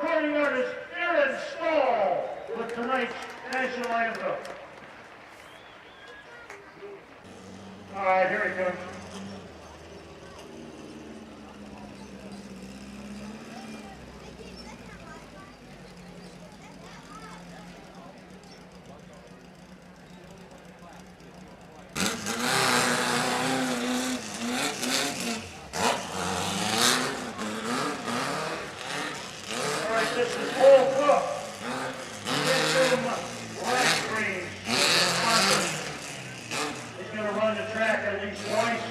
recording artist Aaron Stahl with tonight's national anthem. All right, here he comes. This is Paul Cook. He's going to run the track at least twice.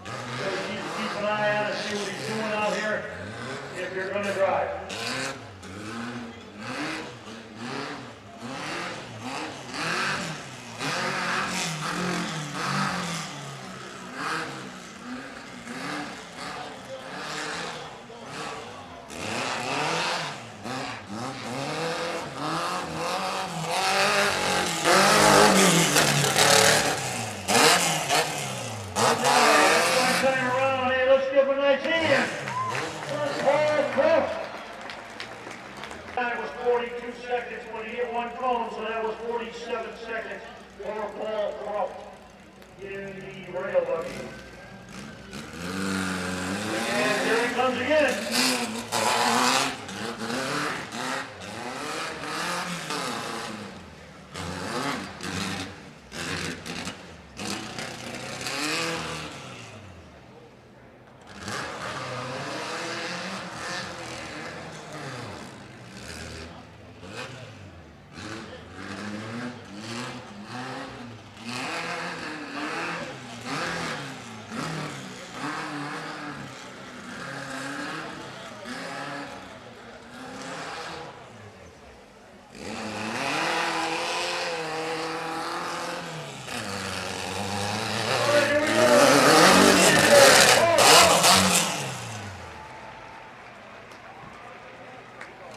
So you need to keep an eye on it, see what he's doing out here if you're going to drive. That was 42 seconds when he hit one cone, so that was 47 seconds for Paul Crump in the rail buggy. And here he comes again.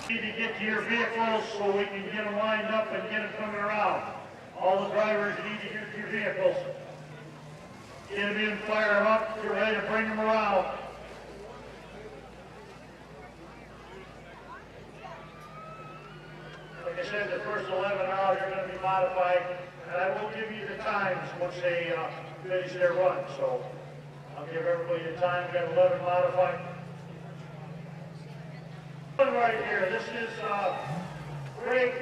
Need to get to your vehicles so we can get them lined up and get them coming around. All the drivers need to get to your vehicles. Get them in, fire them up, get ready to bring them around. Like I said, the first 11 hours are going to be modified, and I will give you the times once they finish their run. So I'll give everybody the time. We've got 11 modified. Right here, this is Greg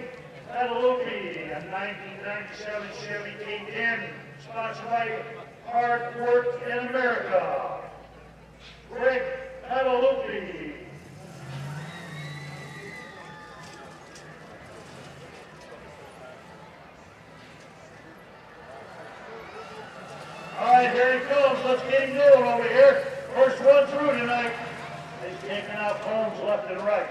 Guadalupe, a 1997 Chevy K10, sponsored by Hard Work in America. Greg Guadalupe. All right, here he comes. Let's get him going over here. First one through tonight. He's taking out cones left and right.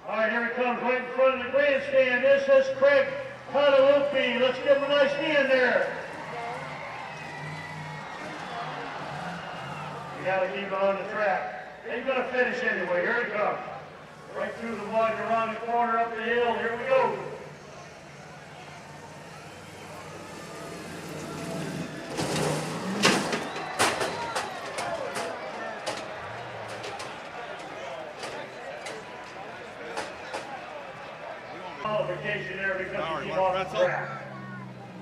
All right, here he comes right in front of the grandstand. This is Craig Guadalupe. Let's give him a nice knee in there. You got to keep it on the track. He's going to finish anyway. Here he comes. Right through the mud, around the corner, up the hill. Here we go. Qualification there because he came off the track.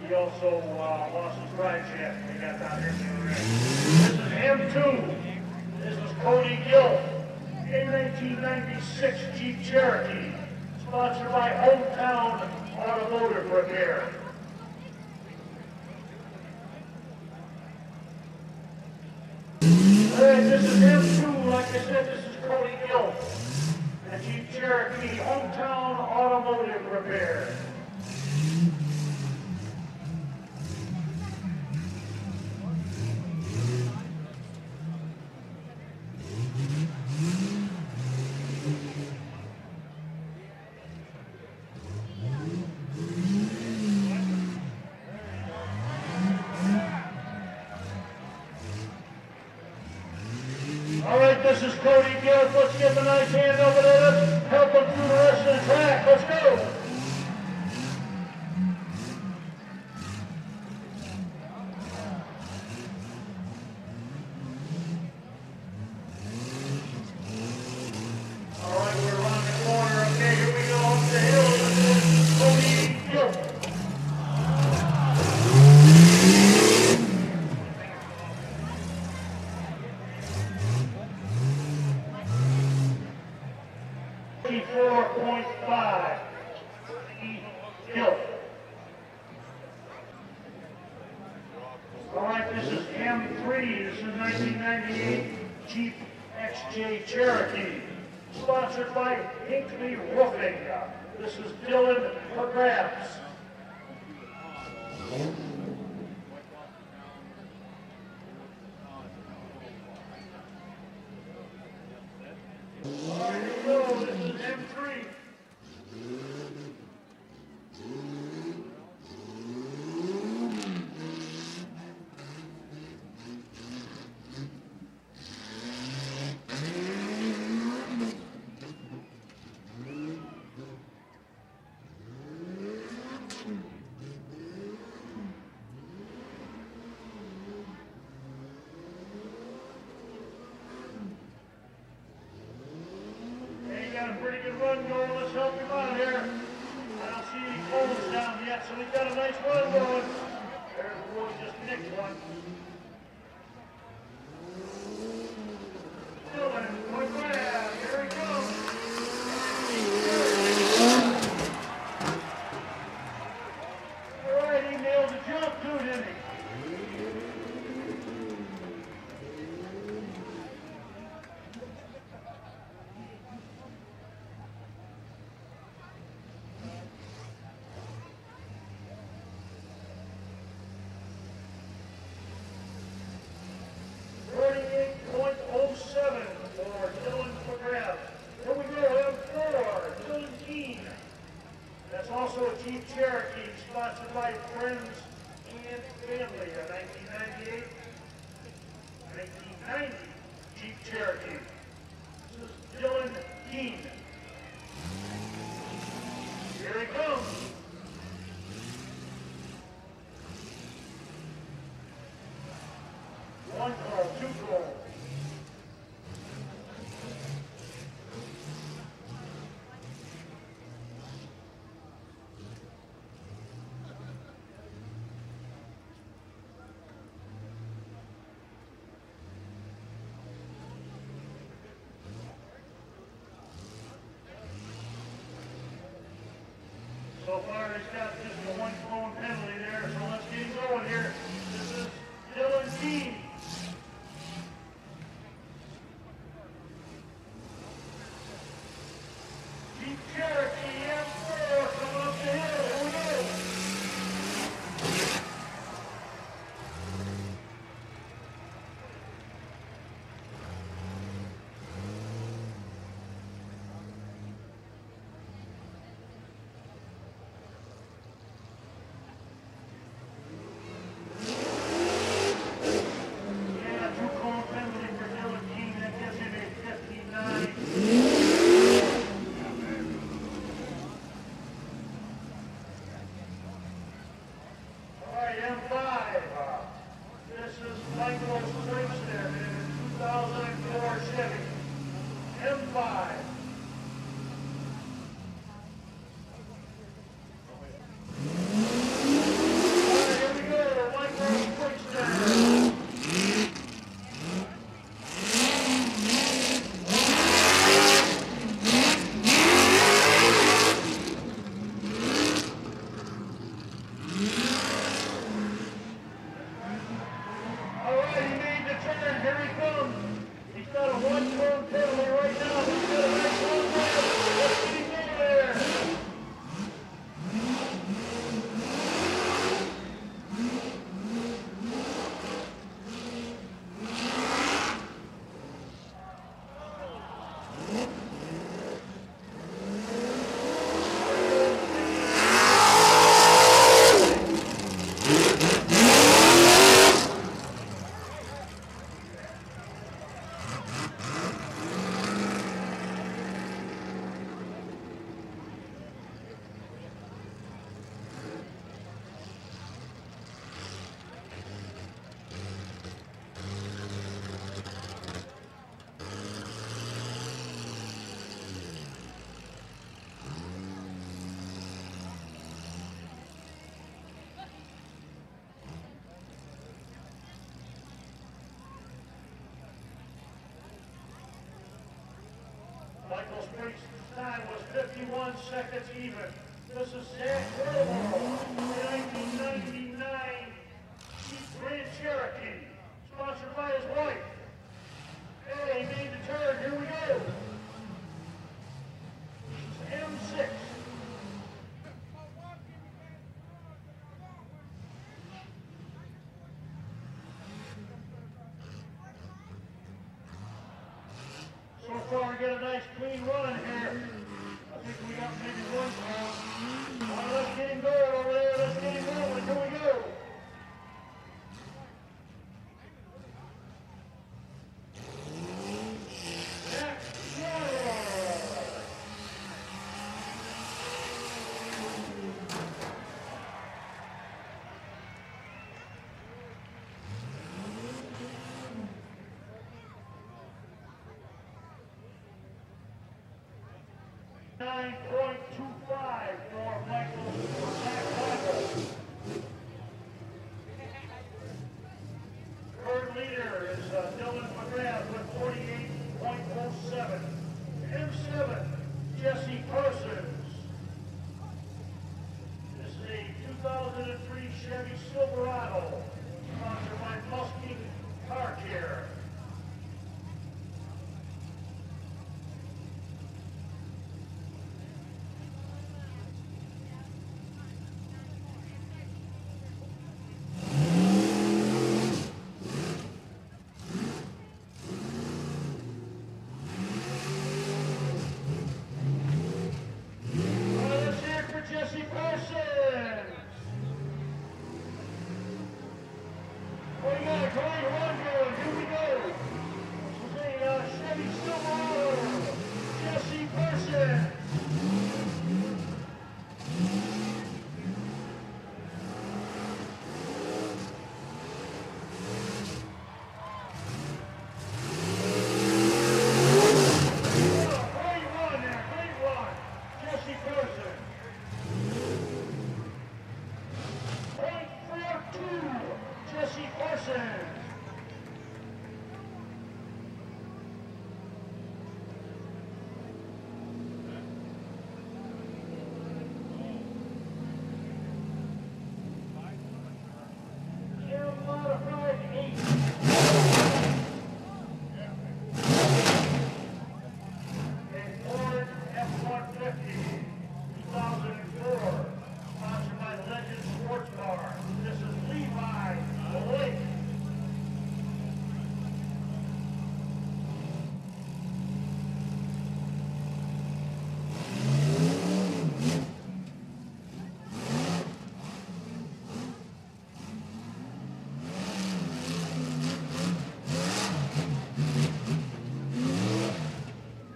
He also lost his drive shaft when he got down here to the ring. This is M2. This is Cody Gill. A 1996 Jeep Cherokee, sponsored by Hometown Automotive Repair. Alright, this is M2, like I said, this is Cody Gill. A Jeep Cherokee, Hometown Automotive Repair. All right, this is Cody Gill. Let's give him a nice hand over there. Let's help him through the rest of the track. Let's go. All right, we're around the corner. Okay, here we go up the hill. This is Cody Gill. .5 Hill. All right, this is M3. This is 1998 Jeep XJ Cherokee, sponsored by Hinkley Roofing. This is Dylan for grabs. All right, here we go. This is M3. Got a pretty good run going. Let's help him out here. I don't see any cones down yet, so we've got a nice run going. There's the boy just nicked one. Dylan, one grab. Here he comes. All right, he nailed the jump too, didn't he? Also a Jeep Cherokee, sponsored by friends and family. A 1998, 1990 Jeep Cherokee. This is Dylan Keene. Here he comes. One call, two call. So far, he's got just a one phone penalty there, so let's get him going here. This is Dylan Keene. Jeep Cherokee M4 coming up the hill. Here we go. Michael Sprink's time was 51 seconds even. This is Zach Wilmore, 1999 Jeep Grand Cherokee, sponsored by his wife. Hey, he made the turn. Here we go. This is M6. So far, we get a nice clean run here. I think we got maybe one. Let's get him going over there. Let's get him rolling. Here we go. .25 for Michael Zach. Third leader is Dylan McGrath with 48.07. M7, Jesse Parsons. This is a 2003 Chevy Silverado, sponsored by Musking Car Care. Jesse Parsons! We got a great run going. Here we go. This is a Chevy Silverado. Jesse Parsons. Great run there. Great run. Jesse Parsons. Jesse Parsons. Modified 8. A Ford F-150, 2004, sponsored by Legend Sports Car. This is Levi. Wait.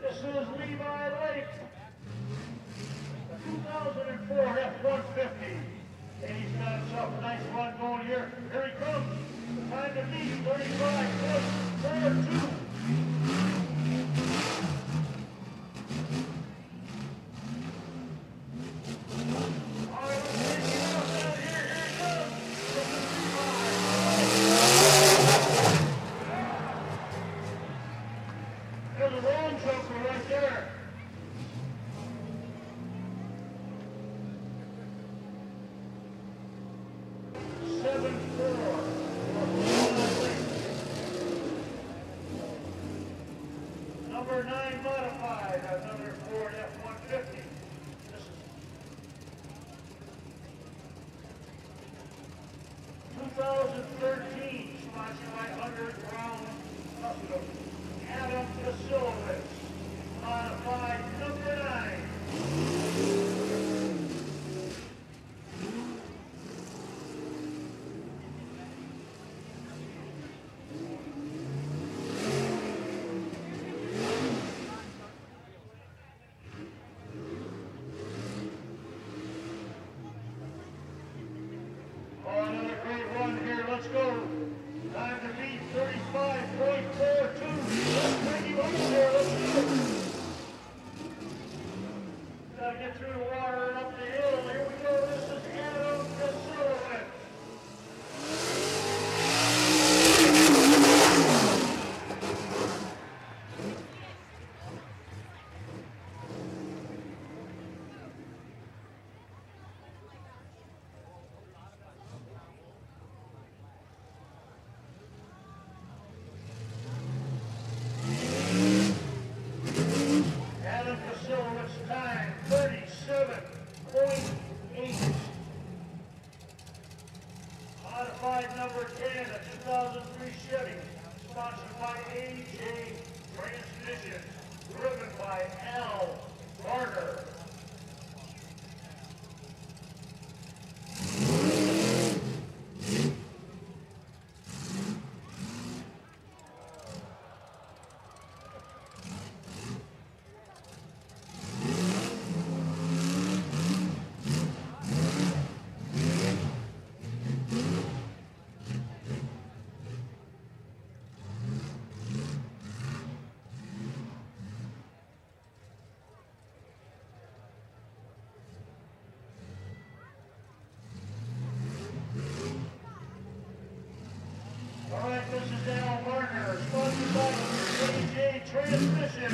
This is Levi Lake, a 2004 F-150. And he's got himself a nice run going here. Here he comes. Time to beat 35.42. All right, let's take it out down here. Here he comes. This is Levi. There's a wrong jumper right there. Number 9 modified, another Ford F-150. This is 2013, sponsored by Underground Custom. Adam Vasilovich, modified number 9. Another great run here. Let's go. Time to beat 35.42. transmission, driven by Al Garner. All right, this is Al Garner, sponsored by AJ Transmission.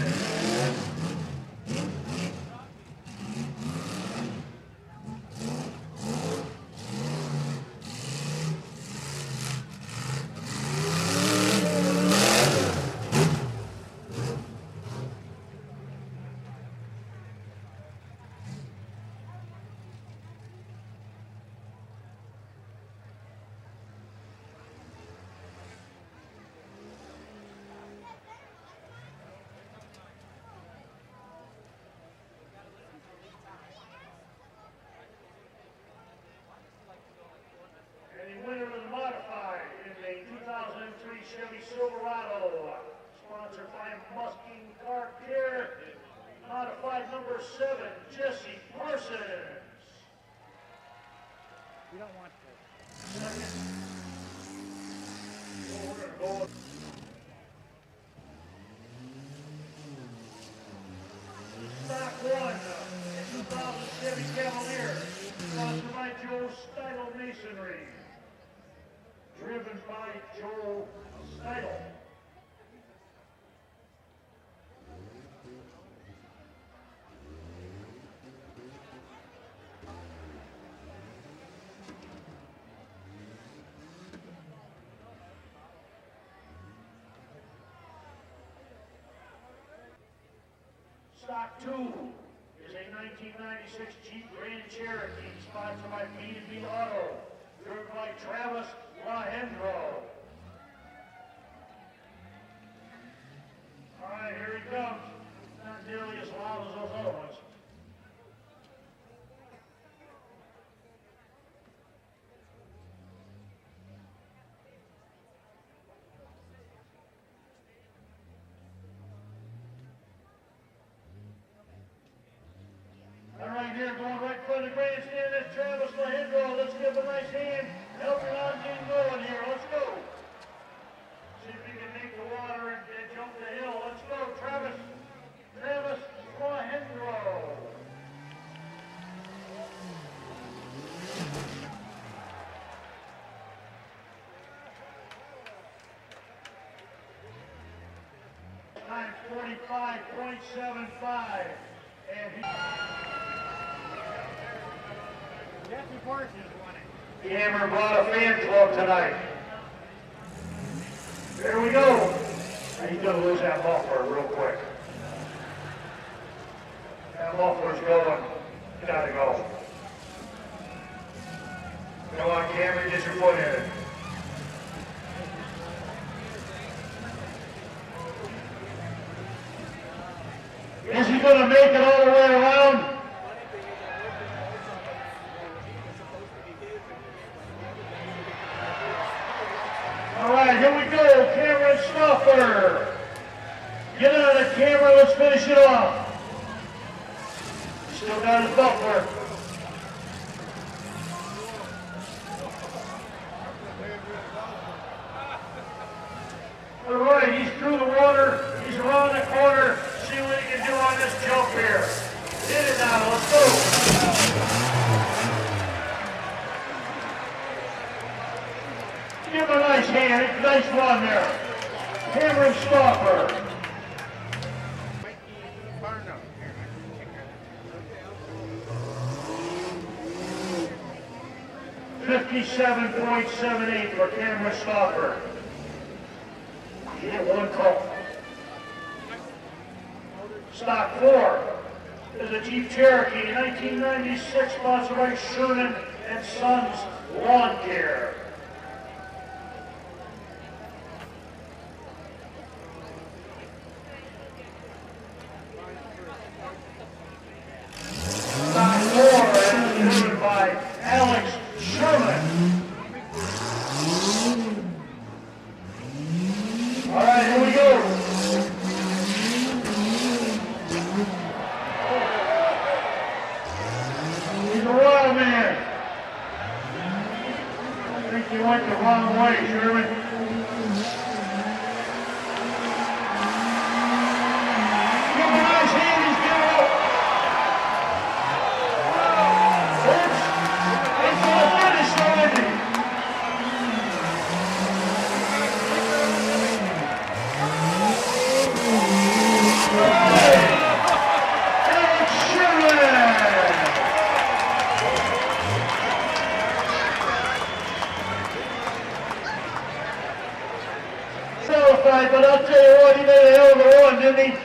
Chevy Silverado, sponsored by Musking Car Care, modified number 7, Jesse Parsons. We don't want to. Second. We're going to go. Stock 1, 2000 Chevy Cavalier, sponsored by Joe Steidel Masonry. Driven by Joe Steidel. Stock 2 is a 1996 Jeep Grand Cherokee, sponsored by Mid-Vid Auto, driven by Travis Lahendro. All right, here he comes. Not nearly as loud as those other ones. All right, here going right in front of the grandstand is Travis Lahendro. Let's give him a nice hand. Help your on team going here. Let's go. See if he can make the water and jump the hill. Let's go, Travis. Travis Lahendro. Time 45.75. And he... Jesse Parsons won it. The Hammer brought a fan club tonight. There we go. Now he's going to lose that muffler real quick. That muffler's going. Gotta go. Come on, Cameron, get your foot in it. Is he going to make it all the way around? All right, here we go, Cameron Stoffer. Get out of the camera, let's finish it off. Still got his muffler. All right, he's through the water, he's around the corner. See what he can do on this jump here. Hit it now, let's go. Give him a nice hand, nice run there. Cameron Stoffer. 57.78 for Cameron Stoffer. He hit one call. Stock 4 is a Jeep Cherokee 1996, sponsored by Sherman and Sons Lawn Care. way, Sherman. Give him a nice hand, he's getting up. Oops. He's going to finish already. But I'll tell you what, he made a hell of a run, didn't he?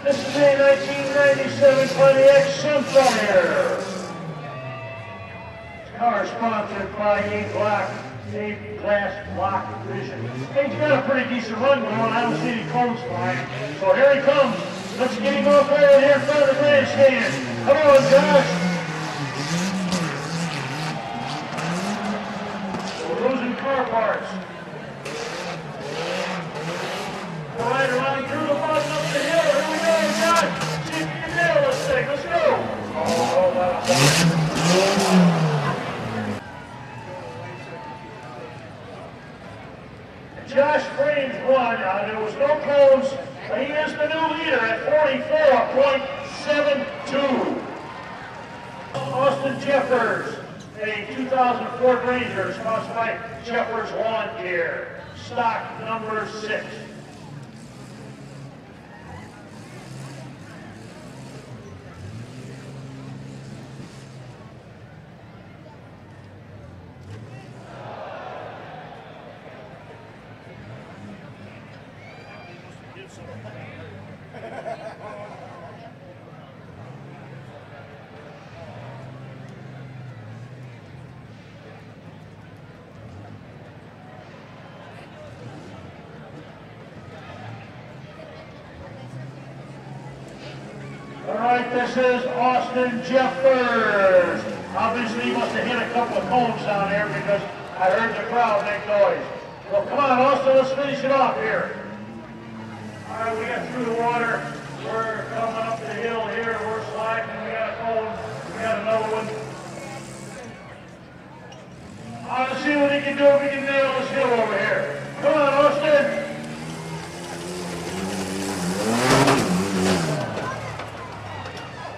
This is a 1997 Pontiac Sunfire. This car is sponsored by A-Glass Block Vision. He's got a pretty decent run going. I don't see any cones flying. So here he comes. Let's get him up there here in front of the grandstand. Come on, Josh. We're losing car parts. All right, running through the bottom up the hill. Here we go, Josh. See if you can nail this thing. Let's go. Josh Frames won. There was no cones. He is the new leader at 44.72. Austin Jeffers, a 2004 Ranger, sponsored by Jeffers Lawn Care. Stock number 6. All right, this is Austin Jeffers. Obviously, he must have hit a couple of cones down there because I heard the crowd make noise. Well, come on, Austin, let's finish it off here. All right, we got through the water. We're coming up the hill here. We're sliding. We got a cone. We got another one. Let's see what he can do if we can nail this hill over here. Come on, Austin.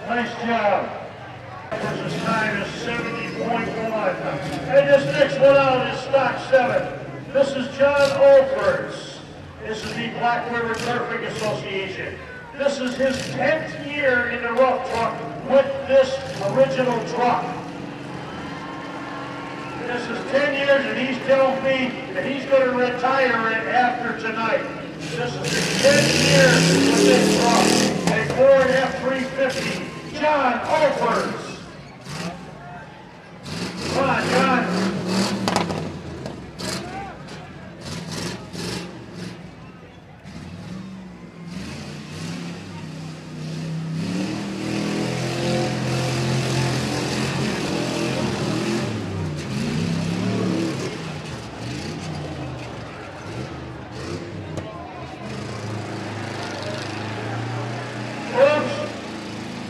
Nice job. His time is 70.1. And this next one out is stock 7. This is John Olfers. This is the Black River Turfing Association. This is his 10th year in the rough truck with this original truck. This is 10 years and he's telling me that he's going to retire it after tonight. This is his 10th year with this truck. A Ford F-350. John Olfers. Come on, John.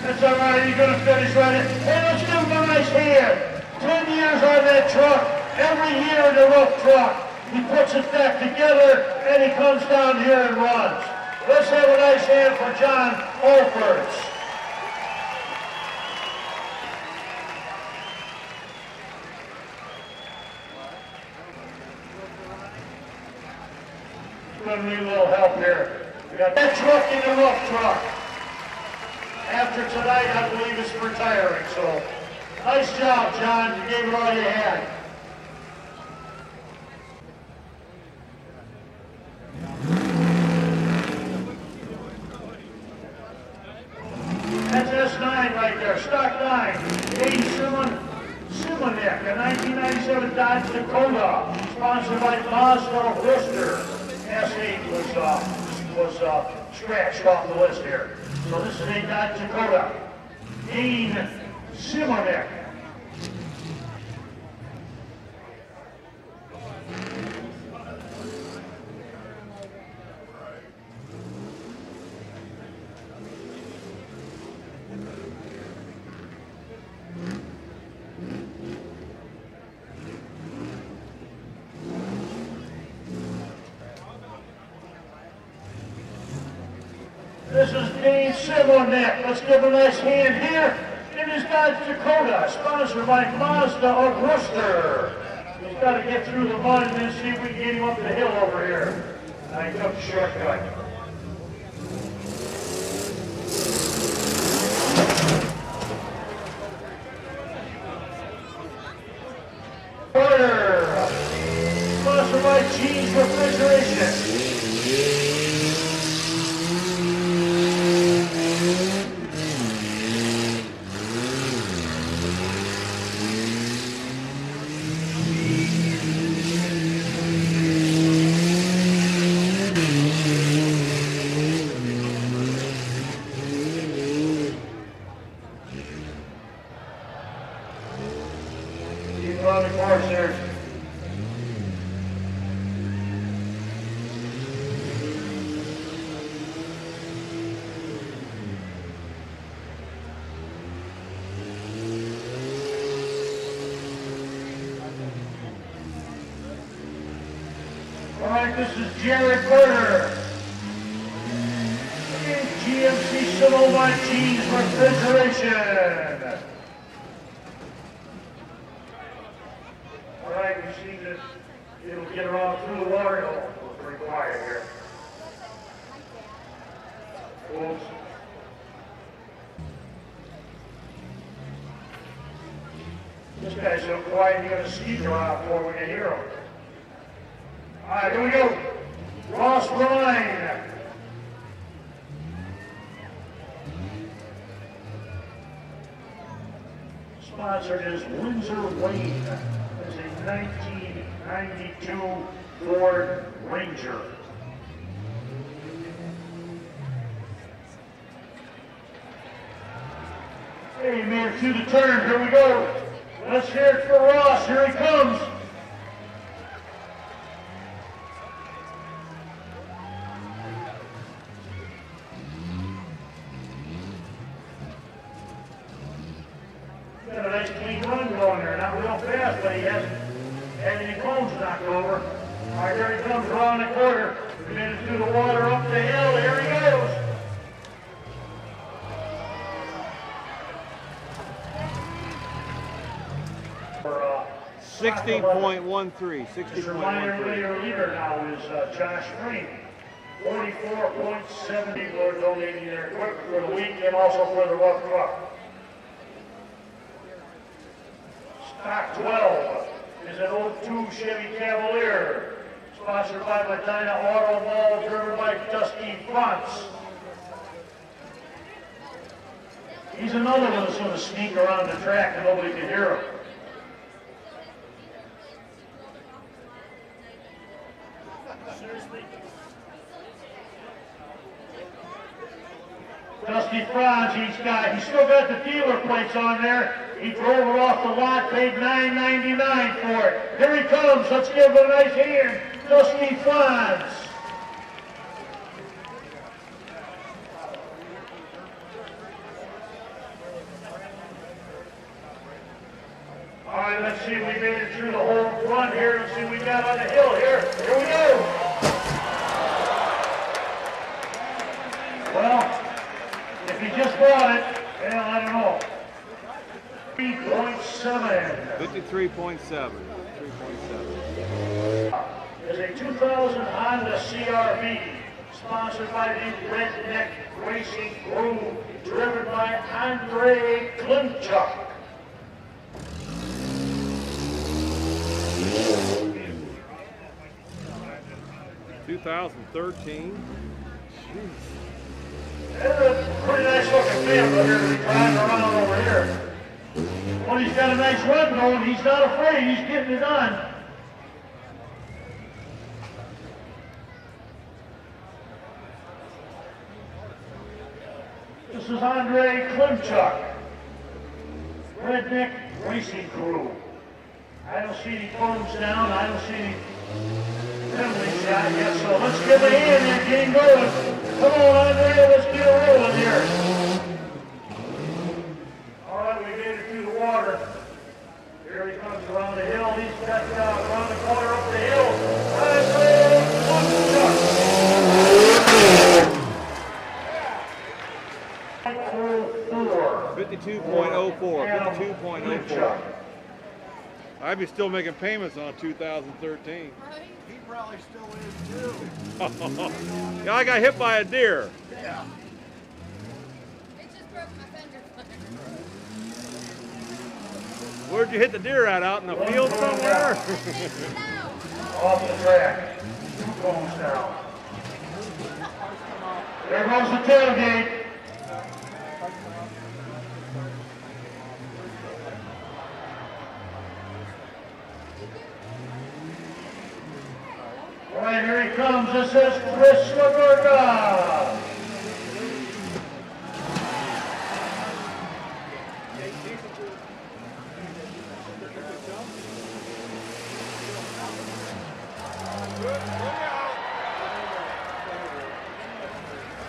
That's all right, you're going to finish right in. Hey, let's give him a nice hand. 10 years on that truck, every year in the rough truck. He puts it back together, and he comes down here and runs. Let's have a nice hand for John Olfers. We're going to need a little help here. We got that truck in the rough truck. After tonight, I believe it's retiring, so nice job, John. You gave it all you had. That's 97 Dodge Dakota, sponsored by Mazda of Worcester. S8 was scratched off the list here. So this is a Dodge Dakota. Dean Simonek. This is Dean Simonek. Let's give a nice hand here. It is Dodge Dakota, sponsored by Mazda of Worcester. He's got to get through the mud and then see if we can get him up the hill over here. I took a shortcut. Order, sponsored by Gene's Refrigeration. 60.13. 60.13. Your leader now is Josh Green. 44.70 for donating their equipment for the week and also for the rough truck. Stock 12 is an 02 Chevy Cavalier, sponsored by Medina Auto Mall, driven by Dusty Fronts. He's another one that's going to sneak around the track and nobody can hear him. Dusty Franz, he's still got the dealer plates on there. He drove it off the lot, paid $9.99 for it. Here he comes, let's give him a nice hand. Dusty Franz. All right, let's see if we made it through the whole run here. Let's see what we got on the hill here. Here we go. Well, if he just bought it, well, I don't know. 3.7. 53.7. 3.7. Is a 2000 Honda CRV, sponsored by the Redneck Racing Crew, driven by Andre Klimchuk. (2013). There's a pretty nice looking vehicle here to be driving around over here. Well, he's got a nice run going. He's not afraid. He's getting it done. This is Andre Klimchuk, Redneck Racing Crew. I don't see any thumbs down. I don't see any penalty shot yet. So let's give a hand and get him going. Come on, Andre. Let's get it rolling here. All right, we made it through the water. Here he comes around the hill. He's got around the corner up the hill. Andre Klimchuk. 52.04, 52.04. I'd be still making payments on 2013. He probably still is too. Yeah, I got hit by a deer. Yeah. It just broke my fender flare. Where'd you hit the deer at? Out in the field somewhere? Off the track. 2 cones down. There goes the tailgate. All right, here he comes. This is Chris Laverga.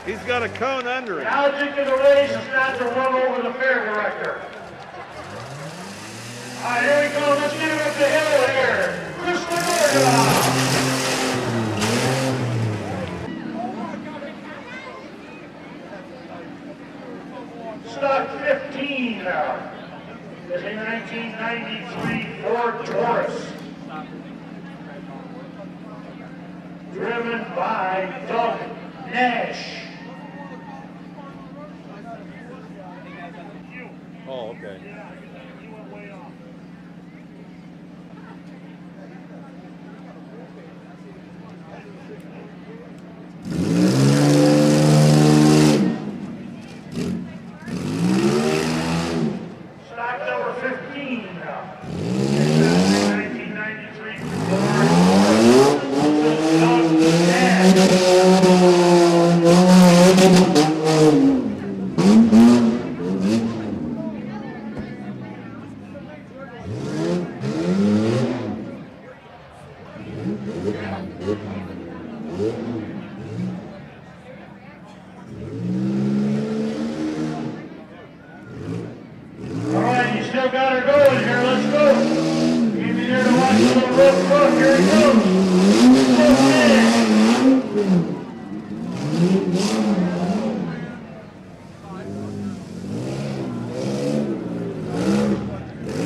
He's got a cone under The him. object of the race is not to run over the fair director. All right, here we go. Let's get him up the hill here. Chris Laverga. Stock 15 now. Is a 1993 Ford Taurus. Driven by Doug Nash. Oh, okay. Stock number 15 now. 1993 Ford Taurus. Doug Nash. All right, you still got her going here. Let's go. Give me there to watch the little rough truck. Here he comes.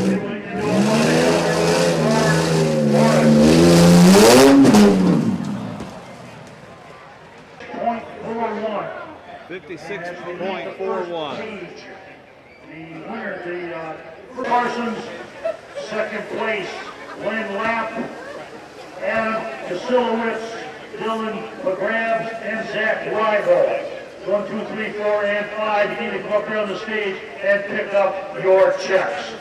See what he can do up on the hill here with this Taurus. 56.41. The winner, the Parsons, second place, Lynn Lapp, Adam Kasilowitz, Dylan McGrabbs, and Zach Rival. 1, 2, 3, 4, and 5. You need to come up here on the stage and pick up your checks.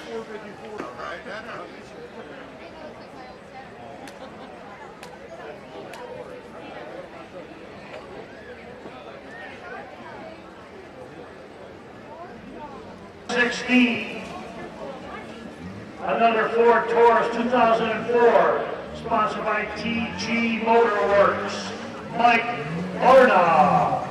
Another Ford Taurus 2004, sponsored by TG Motorworks. Mike Barna.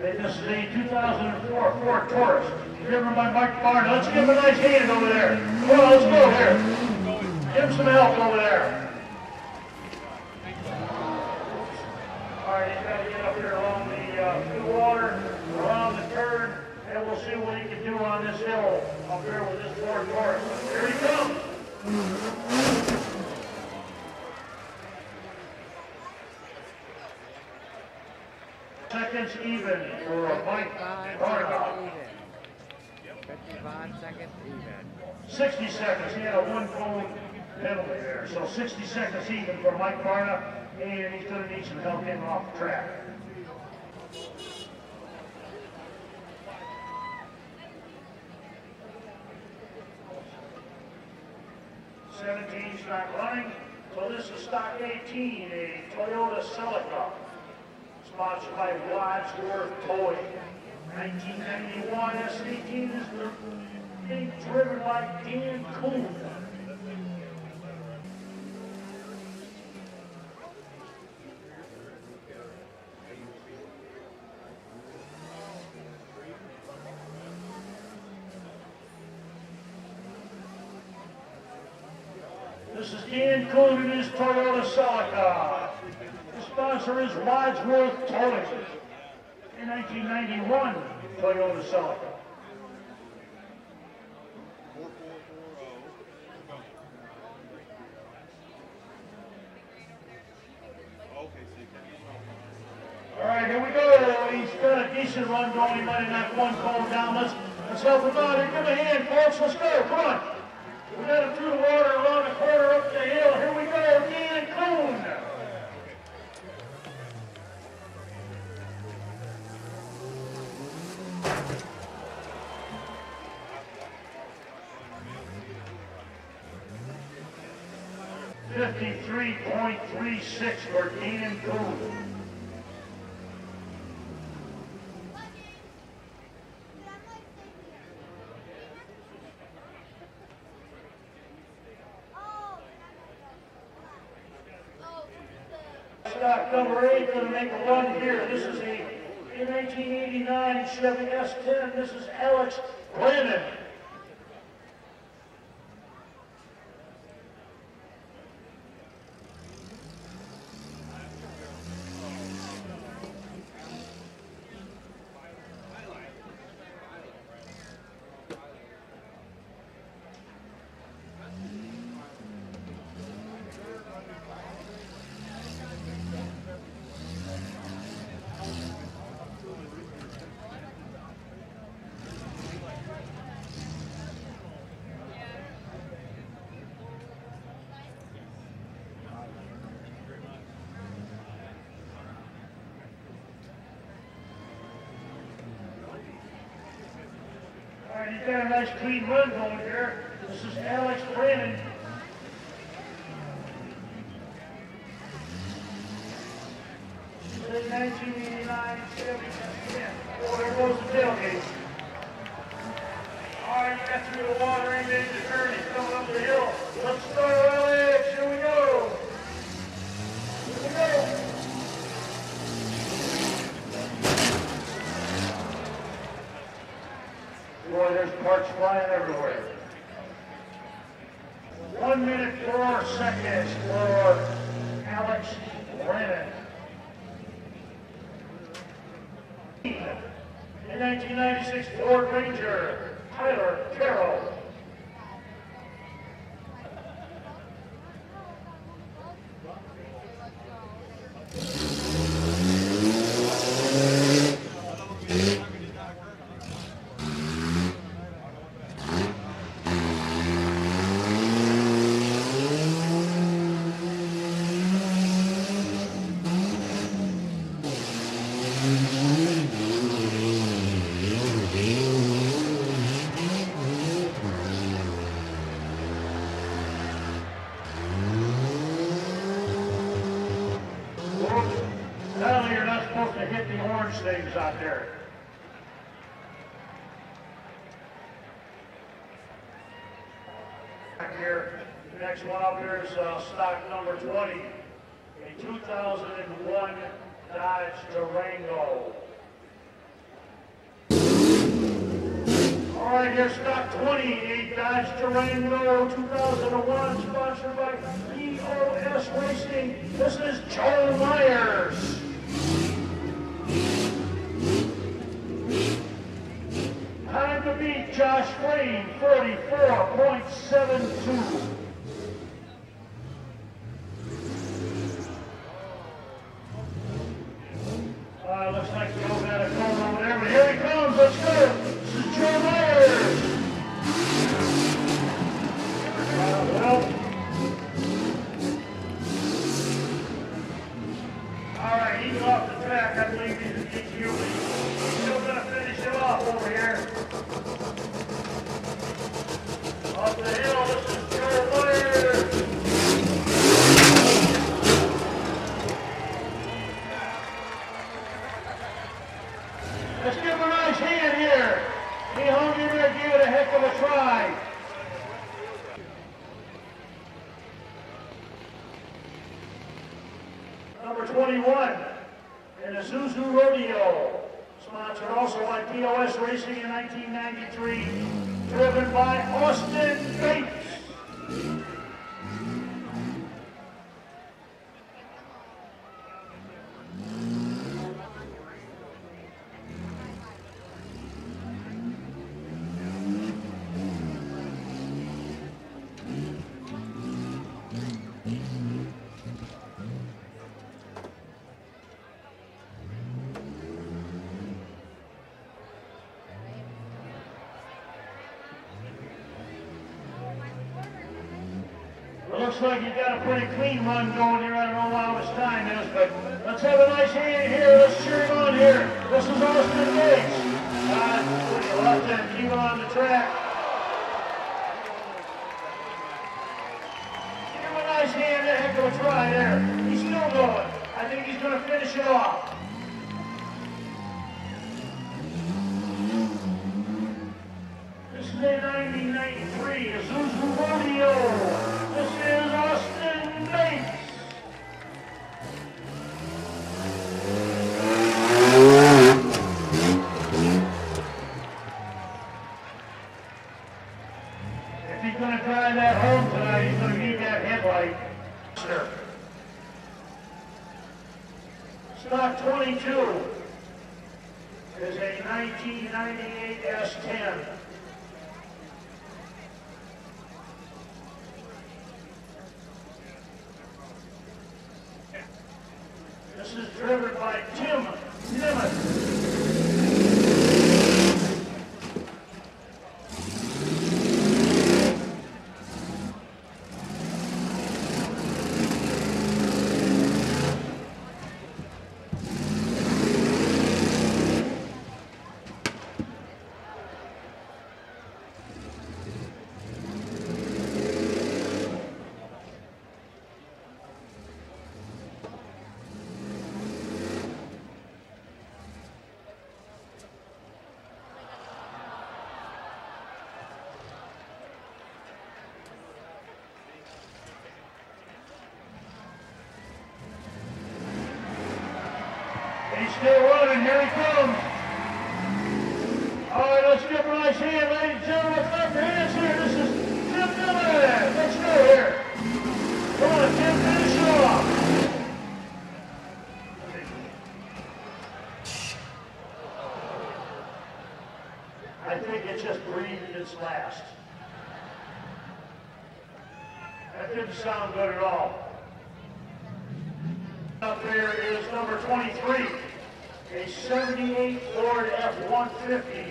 This is a 2004 Ford Taurus, driven by Mike Barna. Let's give him a nice hand over there. Come on, let's go here. Give him some help over there. All right, he's got to get up here along the water, around the turn, and we'll see what he can do on this hill up here with this Ford Taurus. Here he comes. Second even for Mike 55 Barna. seconds even. 55 seconds even. 60 seconds, he had a one cone penalty there. So 60 seconds even for Mike Barna, and he's going to need some help getting off the track. '17's not running, so this is stock 18, a Toyota Celica, sponsored by Wadsworth Towing. 1991 S18 is being driven by Dan Kuhn. This is Dan Kuhn in his Toyota Celica. The sponsor is Wadsworth Towing. In 1991 Toyota Celica. All right, here we go. He's got a decent run going. He might have knocked one cone down. Let's help him out here. Give him a hand, folks. Let's go. Come on. We got him through the water, around the corner, up the hill. Here we go. Dan Kuhn. .36 for Dan Kuhn. Stock number 8 going to make a run here. This is a 1989 Chevy S10. This is Alex Brennan. All right, he's got a nice clean run going here. This is Alex Brennan. This is a 1989 Chevy S10. Oh, there goes the tailgate. All right, he got through the water, he made the turn, he's coming up the hill. Let's start Alex, here we go. Here we go. Boy, there's parts flying everywhere. 1 minute 4 seconds for Alex Brennan. In 1996 Ford Ranger, Tyler Carroll. Apparently you're not supposed to hit the orange things out there. Back here, the next one up here is stock number 20, a 2001 Dodge Durango. All right, here's stock 20, a Dodge Durango 2001, sponsored by EOS Racing. This is Joe Myers. Time to beat Josh Frame, 44.72. Looks like the old Up the hill, this is Joe Myers. Let's give him a nice hand here. He hung in there, gave it a heck of a try. Number 21 in the Zuzu Rodeo, sponsored also by POS Racing in 1993, driven by Austin Bates. It looks like you got a pretty clean run going here. I don't know how much time is, but let's have a nice hand here. Let's cheer him on here. This is Austin Bates. Left hand, keep him on the track. Give him a nice hand, a heck of a try there. He's still going. I think he's going to finish it off. This is a 1993 Zuzu Rodeo. This is Austin Bates. If he's going to drive that home tonight, he's going to need that headlight. Stock 22 is a 1998 S10. This is driven by Tim Nimitz. He's still running, here he comes. All right, let's give him a nice hand, ladies and gentlemen. Clap your hands here. This is Tim Nimitz. Let's go here. Come on, Tim, finish it off. I think it just breathed its last. That didn't sound good at all. Up there is number 23, a 78 Ford F-150,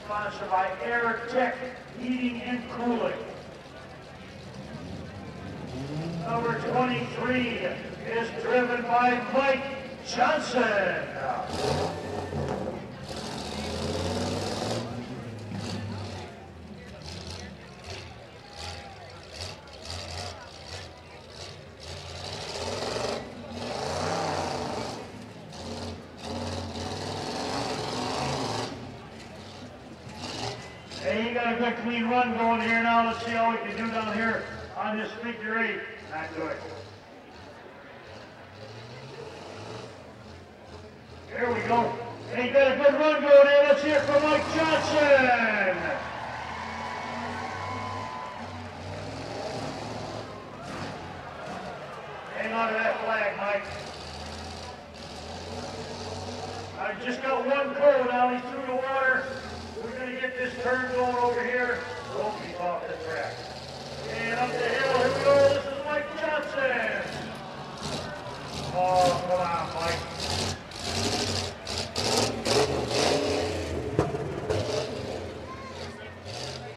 sponsored by Air Tech Heating and Cooling. Number 23 is driven by Mike Johnson. Hey, you got a good clean run going here now. Let's see how we can do down here on this figure eight. Not good. There we go. Hey, you got a good run going here. Let's hear it for Mike Johnson. Hang on to that flag, Mike. I just got one pull now. He's through the water. We're going to get this turn going over here. Don't be off the track. And up the hill, here we go. This is Mike Johnson. Oh, come on, Mike.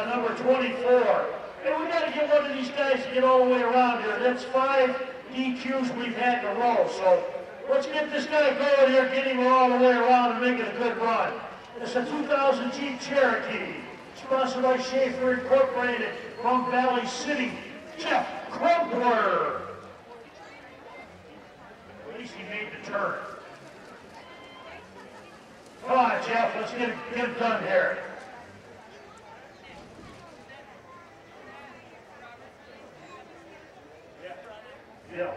Number 24. Hey, we got to get one of these guys to get all the way around here. That's 5 DQs we've had in a row. So let's get this guy going here, get him all the way around and make it a good run. It's a 2000 Jeep Cherokee, sponsored by Schaefer Incorporated, from Valley City, Jeff Crumpler. At least he made the turn. Come on, Jeff, let's get it done here. Yeah.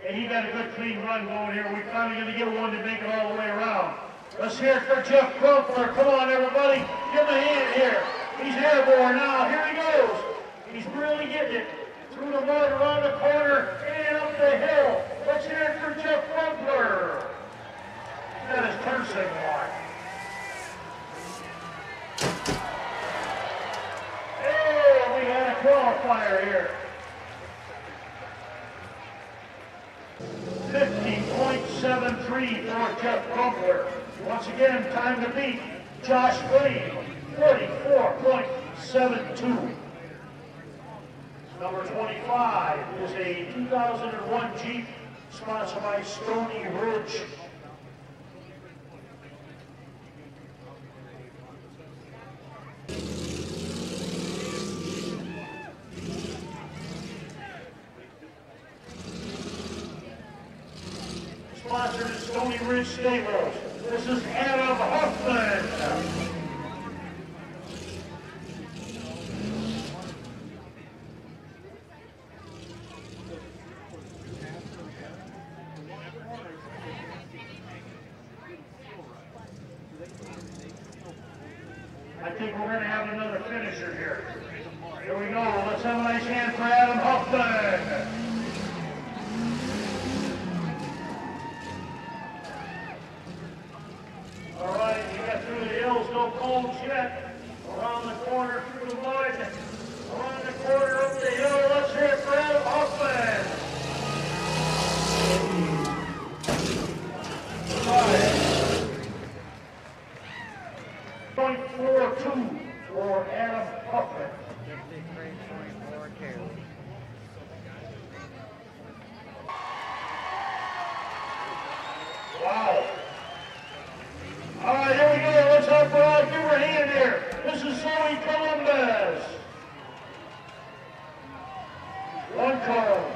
And he got a good clean run going here. We're finally going to get one to make it all the way around. Let's hear it for Jeff Crumpler. Come on, everybody. Give him a hand here. He's airborne now. Here he goes. He's really getting it. Through the mud, around the corner, and up the hill. Let's hear it for Jeff Crumpler. He's got his turn signal on. Hey, we had a qualifier here. 50.73 for Jeff Crumpler. Once again, time to beat Josh Lee, 44.72. Number 25 is a 2001 Jeep sponsored by Stony Ridge. Sponsored at Stony Ridge Stables. This is Adam Huffman. I think we're going to have another finisher here. Here we go. Let's have a nice hand for Adam Huffman. All right, you got through the hills, no cones yet. Around the corner, through the mud. Around the corner, up the hill. Let's hear it for Adam Huffman. 5.42 for Adam Huffman. 53.42. Wow. All right, here we go. Let's help her out. Give her a hand here. This is Zoe Columbus. One cone.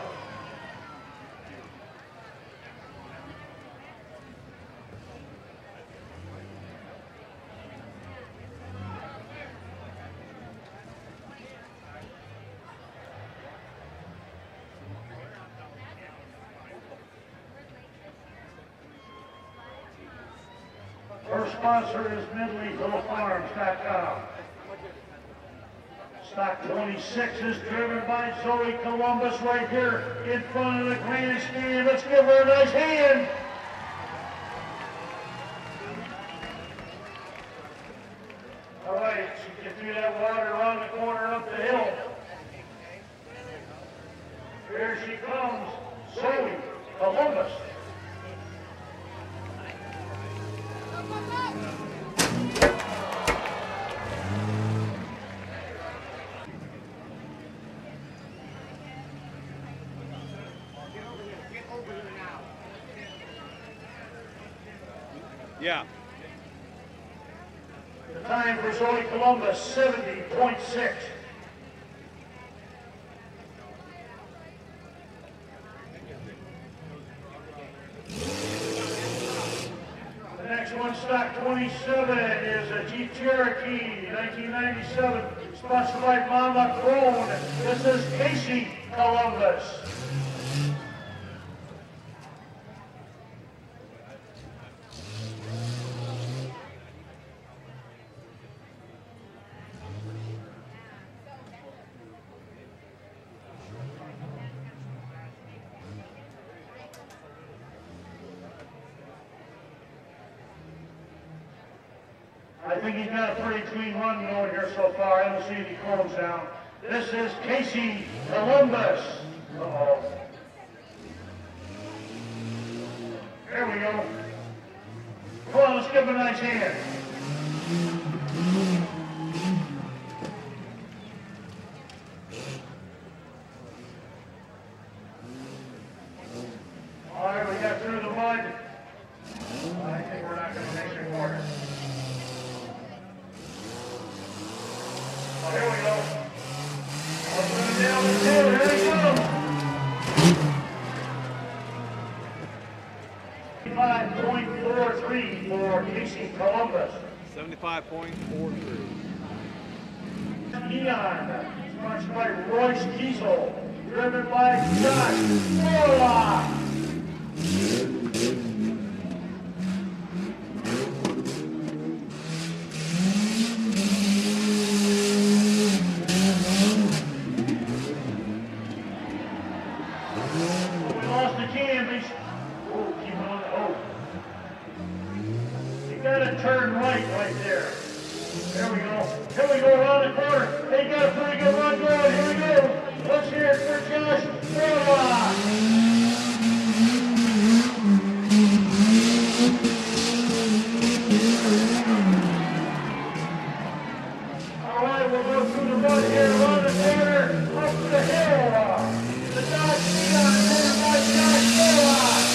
Our sponsor is MidLeafHillFarms.com. Stock 26 is driven by Zoe Columbus right here in front of the grandstand. Let's give her a nice hand. All right, she get through that water around the corner and up the hill. Here she comes, Zoe Columbus. Yeah. The time for Zoe Columbus, 70.6. The next one, stock 27, is a Jeep Cherokee, 1997, sponsored by Mama Crone. This is Casey Columbus. I think he's got a pretty clean run going here so far. I haven't seen any cones down. This is Casey Columbus. Uh-oh. There we go. Come on, let's give him a nice hand. All right, we got through the mud. 75.43 for Casey Columbus. 75.43. Neon, sponsored by Royce Kiesel, driven by Josh Morlock. We lost the canvas. Oh, keep on. Oh. You gotta turn right there. There we go. Here we go around the corner. They got a pretty good run going. Here we go. Let's hear it for Josh Morlock. All right, we'll go through the run here, around the corner, up the hill. The Dodge Neon, driven by Josh Morlock.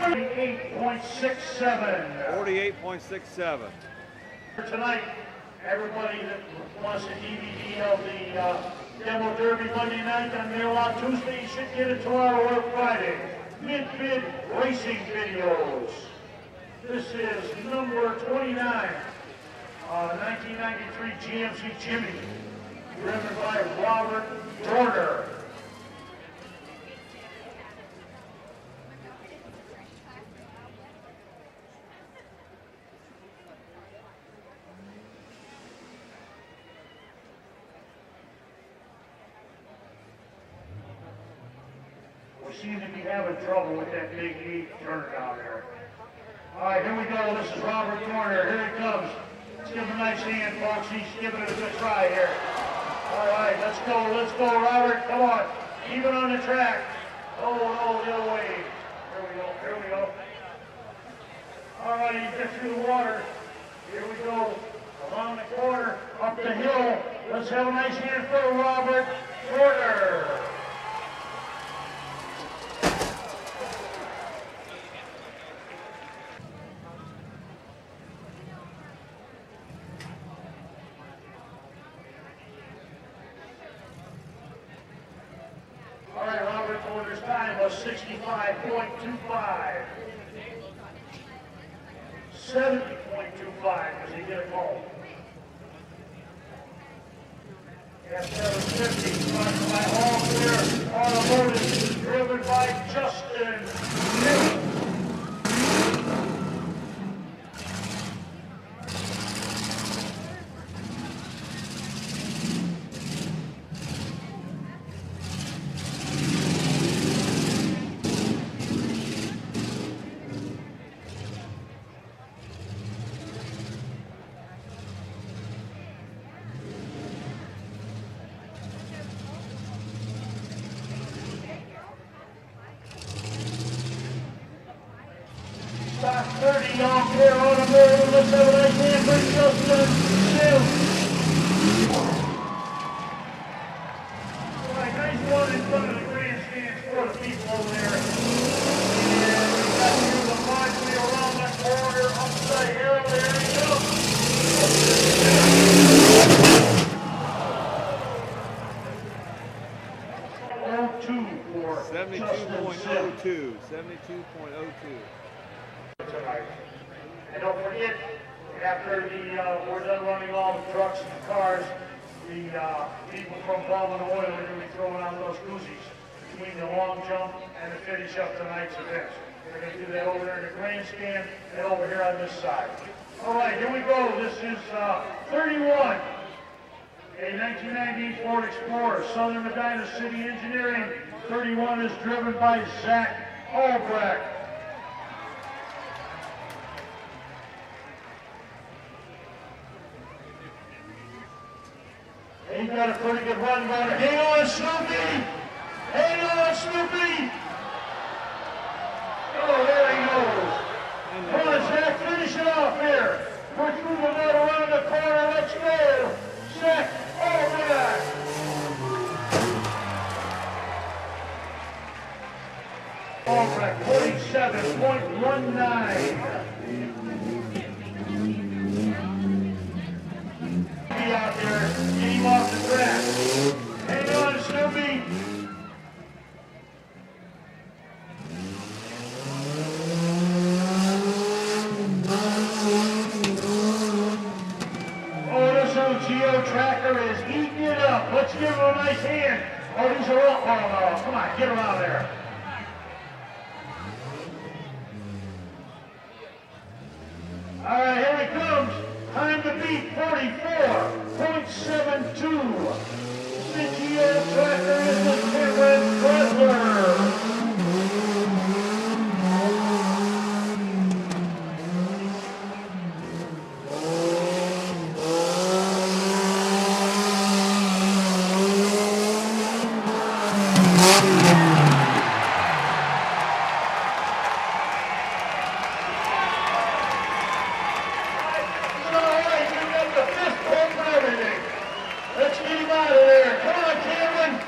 48.67. 48.67. Tonight, everybody that wants a DVD of the Demo Derby Monday night on Mail Out Tuesday, you should get it tomorrow or Friday. Mid-Vid Racing Videos. This is number 29, 1993 GMC Jimmy, driven by Robert Dorner. We seem to be having trouble with that big E turner down there. All right, here we go. This is Robert Dorner. Here he comes. Let's give him a nice hand, folks. He's giving it a good try here. All right, let's go, Robert. Come on. Keep it on the track. Oh, no, the other way. Here we go. All right, he's just through the water. Here we go. Around the corner, up the hill. Let's have a nice hand for Robert Dorner. All right, Robert Dorner's time was 65.25. 70.25 as he did it home. F-750, sponsored by All Clear Automotive, driven by Justin Hill. Stock 30 All Clear Automotive. Let's have a nice hand for Justin Hill. All right, nice one in front of the grandstands for the people over there. And we got through the marching around the corner, up the hill. There he goes. 72.02 for Justin Hill. 72.02. Tonight. And don't forget, after we're done running all the trucks and the cars, the people from Baldwin Oil are going to be throwing out those koozies between the long jump and the finish of tonight's event. They're going to do that over there in the grandstand and over here on this side. All right, here we go. This is 31, a 1998 Ford Explorer, Southern Medina City Engineering. 31 is driven by Zach Albrecht. He got a pretty good run going. Hang on, Snoopy! Hang on, Snoopy! Oh, there he goes. Come on, Zach, finish it off here. We're through the net around the corner. Let's go. Zach, all back. All back, 47.19. Out there, get him off the track. Hang on, Snoopy. a nice hand. Oh, these are all, oh, no, come on, get him out of there. All right, here he comes. Time to beat 44.72. Mid-Vid tractor is the Cameron Butler. Let's get him out of there. Come on, Cameron.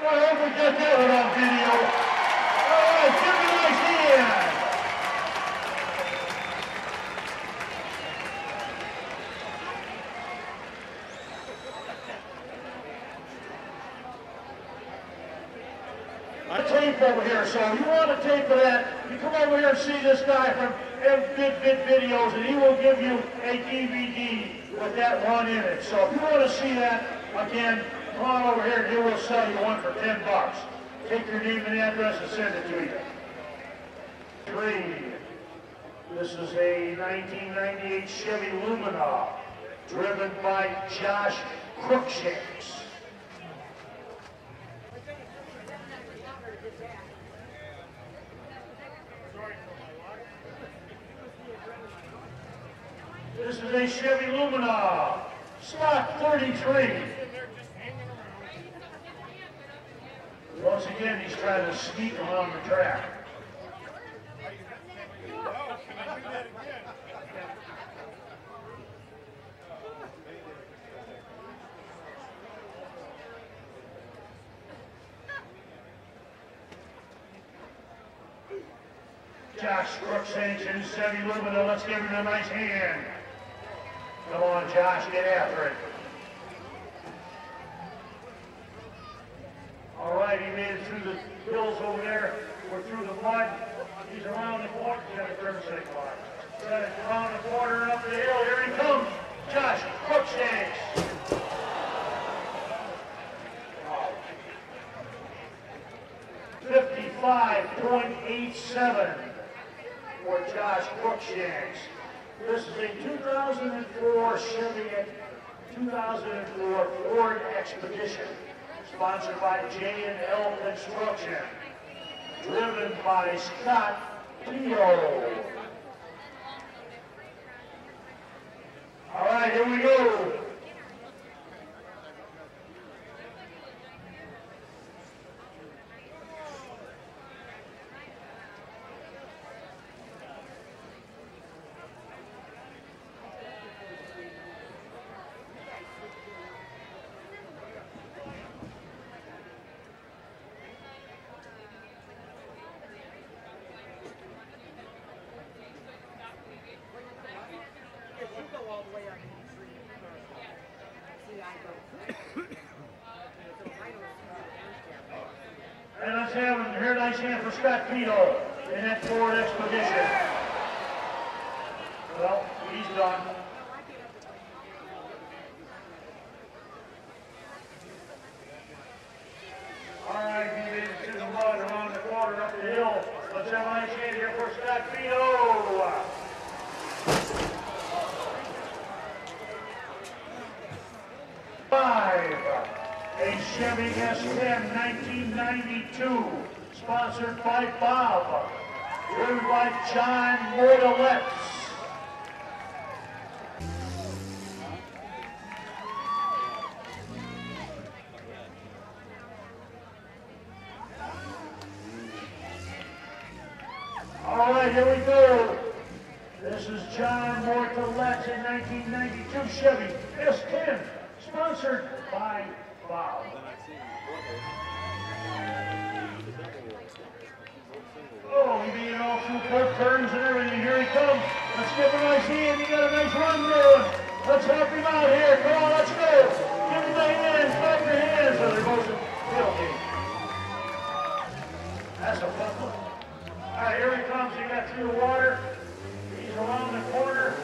Well, I hope we got that one on video. All right, give me a nice hand. Tape over here, so you want a tape of that, you come over here and see this guy from Mid-Vid videos, and he will give you a DVD with that one in it. So if you want to see that, again, come on over here and he will sell you one for $10. Take your name and address and send it to you. 3. This is a 1998 Chevy Lumina, driven by Josh Crookshanks. This is a Chevy Lumina, slot 33. Once again, he's trying to sneak along the track. Josh Crookshanks in his Chevy Lumina. Let's give him a nice hand. Come on, Josh, get after it. All right, he made it through the hills over there. We're through the mud. He's around the corner. He's got a turn signal on. He's got it around the corner and up the hill. Here he comes. Josh Crookshanks. 55.87 for Josh Crookshanks. This is a 2004 Chevy 2004 Ford Expedition, sponsored by J&L Construction, driven by Scott Teo. All right, here we go. And let's have him here, nice hand for Scott Tito in that Ford Expedition. Well, he's done. All right, he made it to the mud around the corner up the hill. Let's have a nice hand here for Scott Tito. 5. A Chevy S10 1992, sponsored by Bob, driven by John Mordeletz. All right, here we go. This is John Mordeletz in 1992 Chevy S10, sponsored by Bob. Oh, he being all through quick turns and everything. Here he comes. Let's give him a nice hand. He got a nice run going. Let's help him out here. Come on, let's go. Give him the hands. Clap your hands. So there goes the tailgate. That's a fun one. All right, here he comes. He got through the water. He's He's around the corner.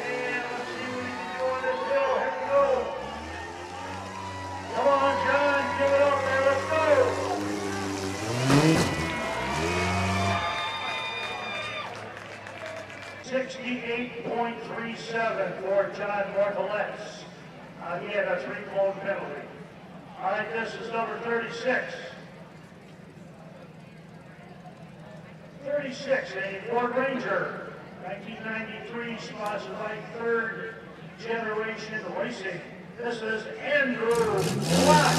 And let's see what he can do on this hill. Here we go. Come on, John. Give it up there. Let's go. 68.37 for John Mortalettes. He had a 3-clone penalty. All right, this is number 36. 36, a Ford Ranger, 1993, sponsored by Third Generation Racing. This is Andrew Black.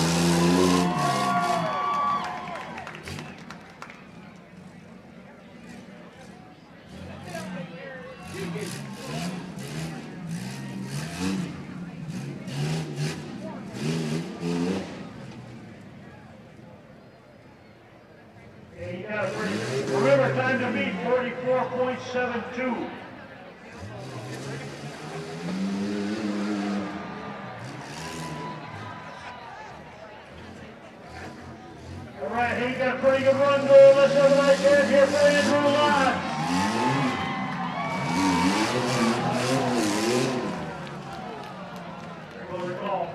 Remember, time to beat 44.72. All right, he got a pretty good run going. Let's have a nice hand here for Andrew Lott. There goes the call.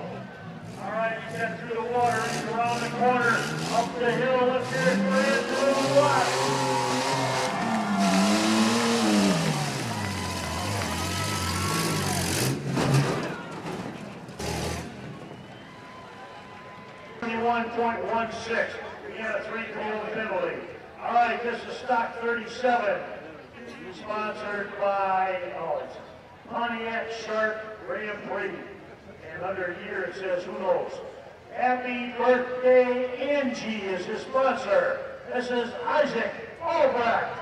All right, he got through the water. He's around the corner, up the hill. Let's hear it for Andrew Lott. 1.16. We had a 3-clone penalty. All right, this is stock 37. Sponsored by Pontiac Shark Grand Prix. And under here it says, who knows? Happy birthday, Angie is his sponsor. This is Isaac Albrecht.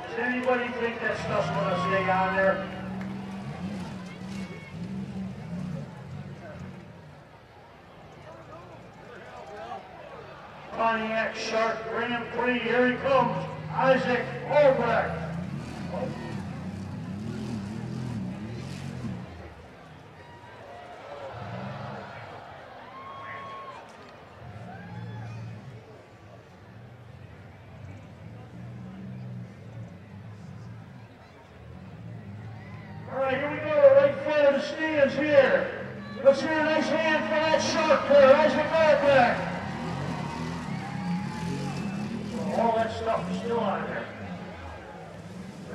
Does anybody think that stuff's going to stay on there? Pontiac Shark Grand Prix, here he comes, Isaac Albrecht. All right, here we go, right in front of the stands here. Let's hear a nice hand for that shark player, Isaac Albrecht. All that stuff is still on there.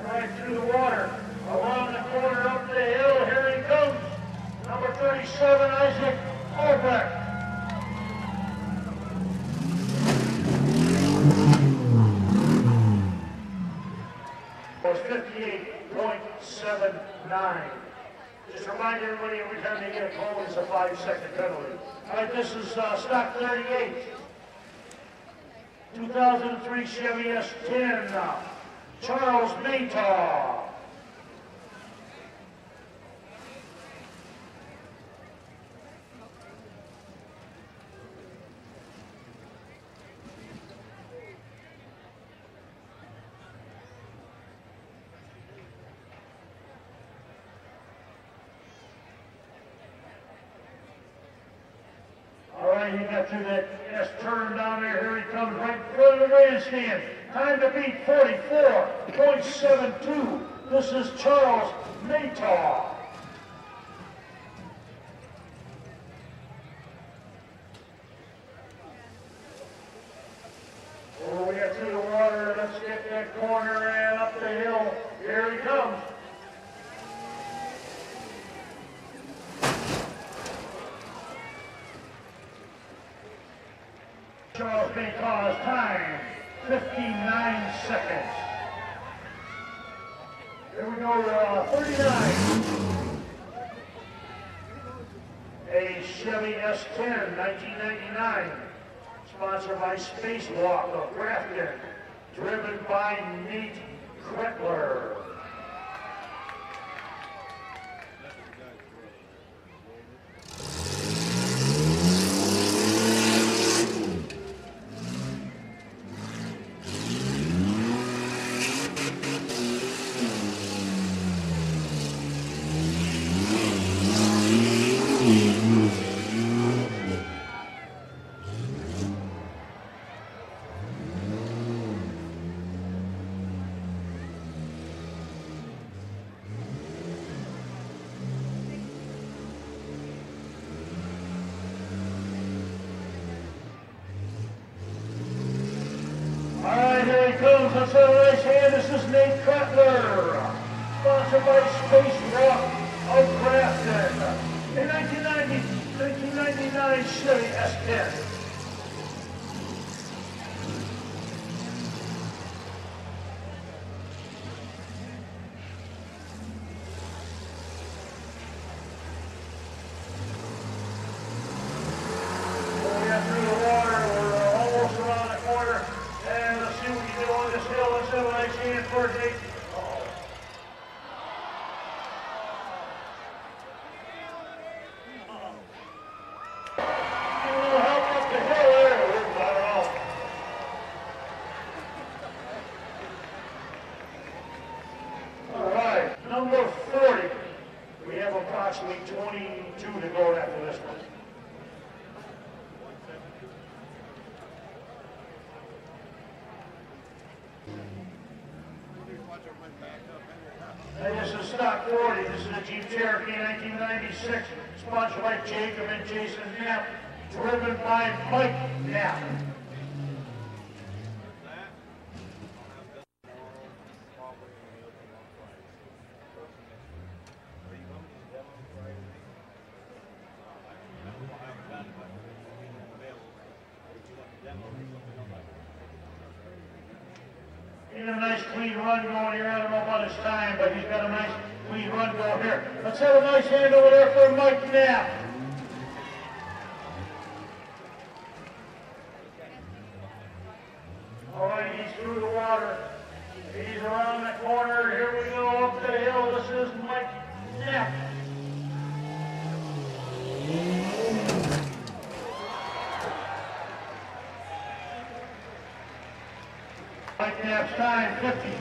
Right through the water, around the corner, up the hill, here he comes. Number 37, Isaac Albrecht. Was 58.79. Just remind everybody every time they get a call, it's a 5-second penalty. All right, this is stock 38. 2003 Chevy S10, Charles Maytaw. All right, he got through that S-turn down there. Here he comes right in front of the grandstand. Time to beat 44.72. This is Charles Maytaw. Oh, we got through the water. Let's get that corner and up the hill. Here he comes. Charles Maytaw's time, 59 seconds. Here we go, 39. A Chevy S10, 1999, sponsored by Spacewalk of Grafton, driven by Nate Kretler. Jones, let's have a nice hand. This is Nate Cutler. Sponsored by Space Rock of Grafton. A 1999 Chevy S10. Number 40. We have approximately 22 to go after this one. And this is stock 40. This is a Jeep Cherokee 1996, sponsored by Jacob and Jason Knapp, driven by Mike Knapp. He's got a nice clean run going here. I don't know about his time, but he's got a nice clean run going here. Let's have a nice hand over there for Mike Knapp. All right, he's through the water. He's around the corner. Here we go up the hill. This is Mike Knapp. Mike Knapp's time,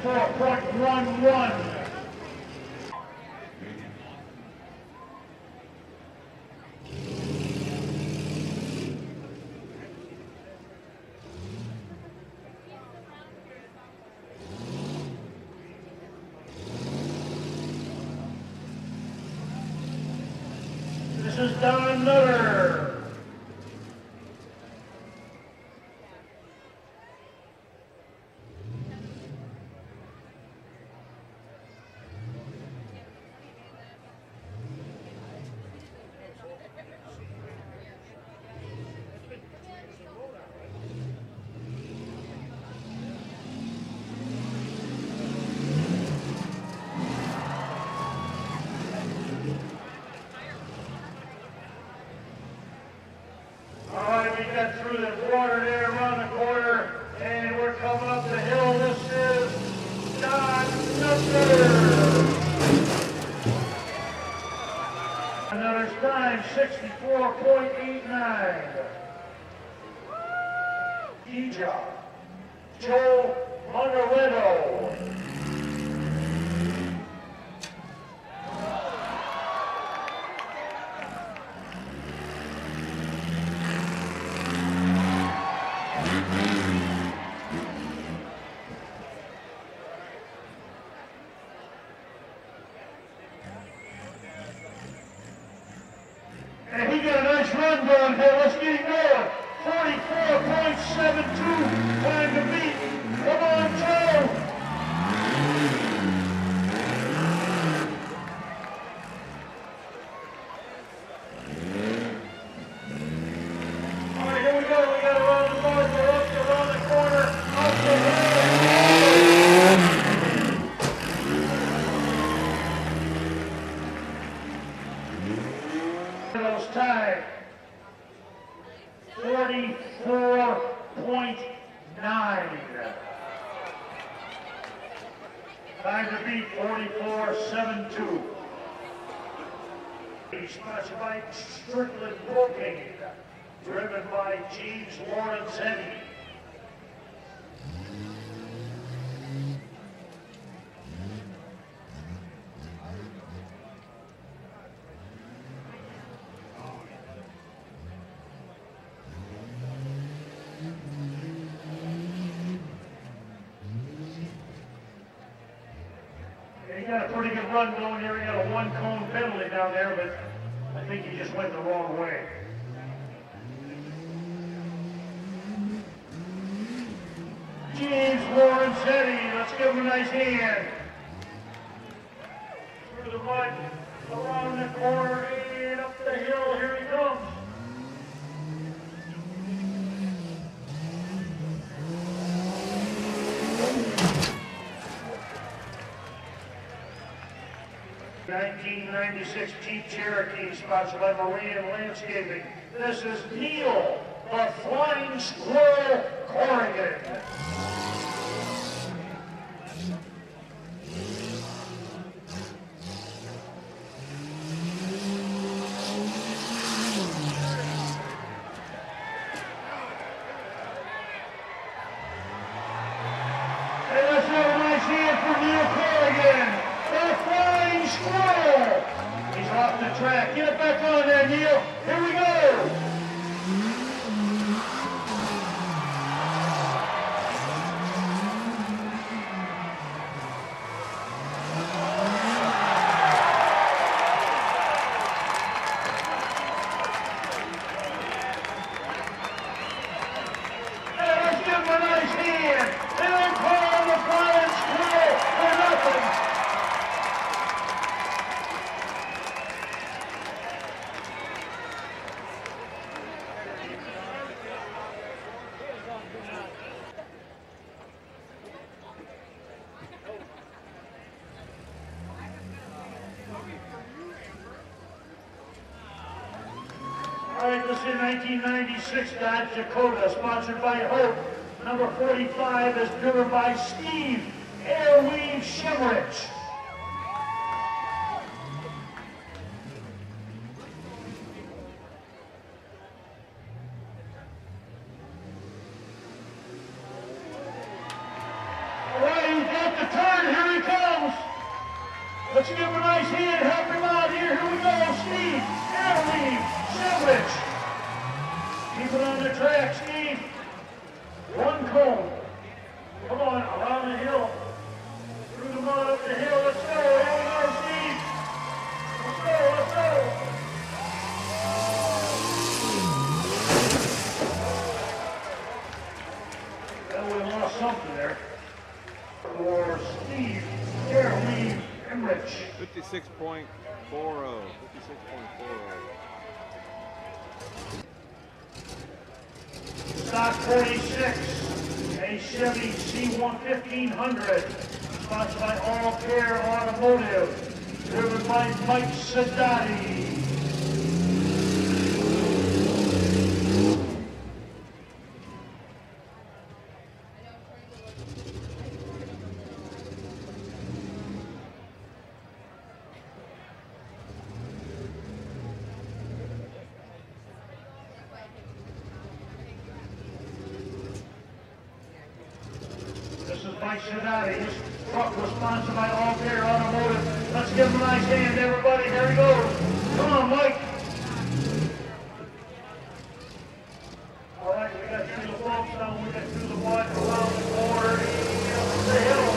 54.11. This is Don Nutter. We got through the water there around the corner, and we're coming up the hill. This is Don Nutter. Another time, 64.89. D-Job, Joe Monteretto. And he got a nice run going here. Let's get him going. 44.72. Time to beat. Come on, Joe. All right, here we go. We got around the mark. We're up around the corner. Up the hill. Those time 44.9. Time to beat 44.72. Sponsored by Strickland Booking, driven by James Lorenzetti. He got a pretty good run going here. He got a one-cone penalty down there, but I think he just went the wrong way. James Lawrence Zeddy. Let's give him a nice hand. Through the mud, around the corner, and up the hill. Here he comes. '96 Jeep Cherokee, sponsored by Marine Landscaping. This is Neil, the Flying Squirrel Corrigan. Hey, let's have a nice hand for Neil Corrigan, the Flying Squirrel. He's off the track. Get it back on there, Neil. Here we go. Hey, let's give him a nice hand. They don't call him the Flying Squirrel for nothing. All right, this is 1996 Dodge Dakota, sponsored by Hope. Number 45 is driven by Steve Airweave Shimrich. All right, he's got the turn. Here he comes. Let's give him a nice hand. Help him out here. Here we go, Steve Airweave Shimrich. Keep it on the track, Steve. One cone. Come on, around the hill. Through the mud, up the hill. Let's go. Here we go, Steve. Let's go, let's go. Well, we lost something there. For Steve Airweave Emrich. 56.40. 56.40. Stock 46, a Chevy C1 1500, sponsored by All Care Automotive, driven by Mike Sadati. This is Mike Sadati. His truck was sponsored by All Care Automotive. Let's give him a nice hand, everybody. Here he goes. Come on, Mike. All right, we got through the bumps now. We got through the mud, around the corner, and up the hill.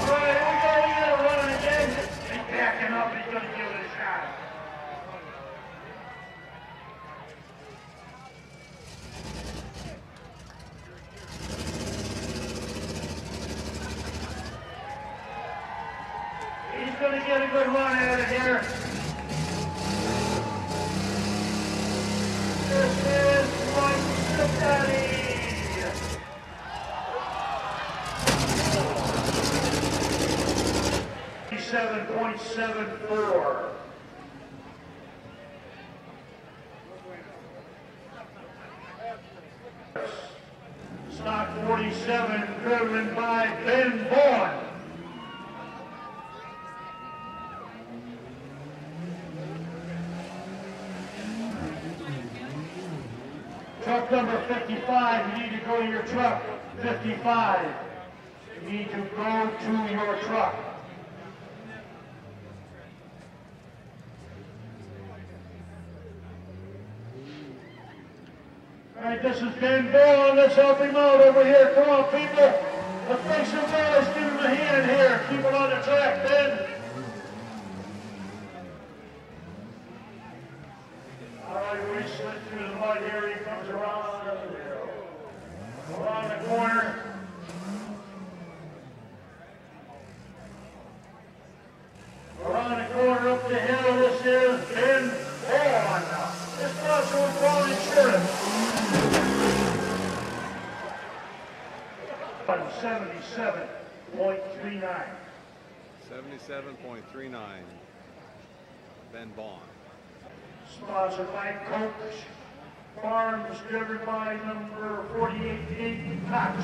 All right, here we go. We got to run it again. He's backing up. He's going to give it a shot. He's going to get a good run at it here. This is Mike Sadati. 7.74. Stock 47, driven by Ben Bowen. Truck number 55, you need to go to your truck. 55, you need to go to your truck. All right, this is Ben Bowen. Let's help him out over here. Come on, people. Let's make some noise. Give him a hand here. Keep it on the track, Ben. the mud here. He comes around the corner. Around the corner up the hill. This is Mid-Vid. This sponsor was Brown Insurance. 77.39. 77.39. Ben Bond. Sponsored by Coach Farm, distributed by number 48 Koch.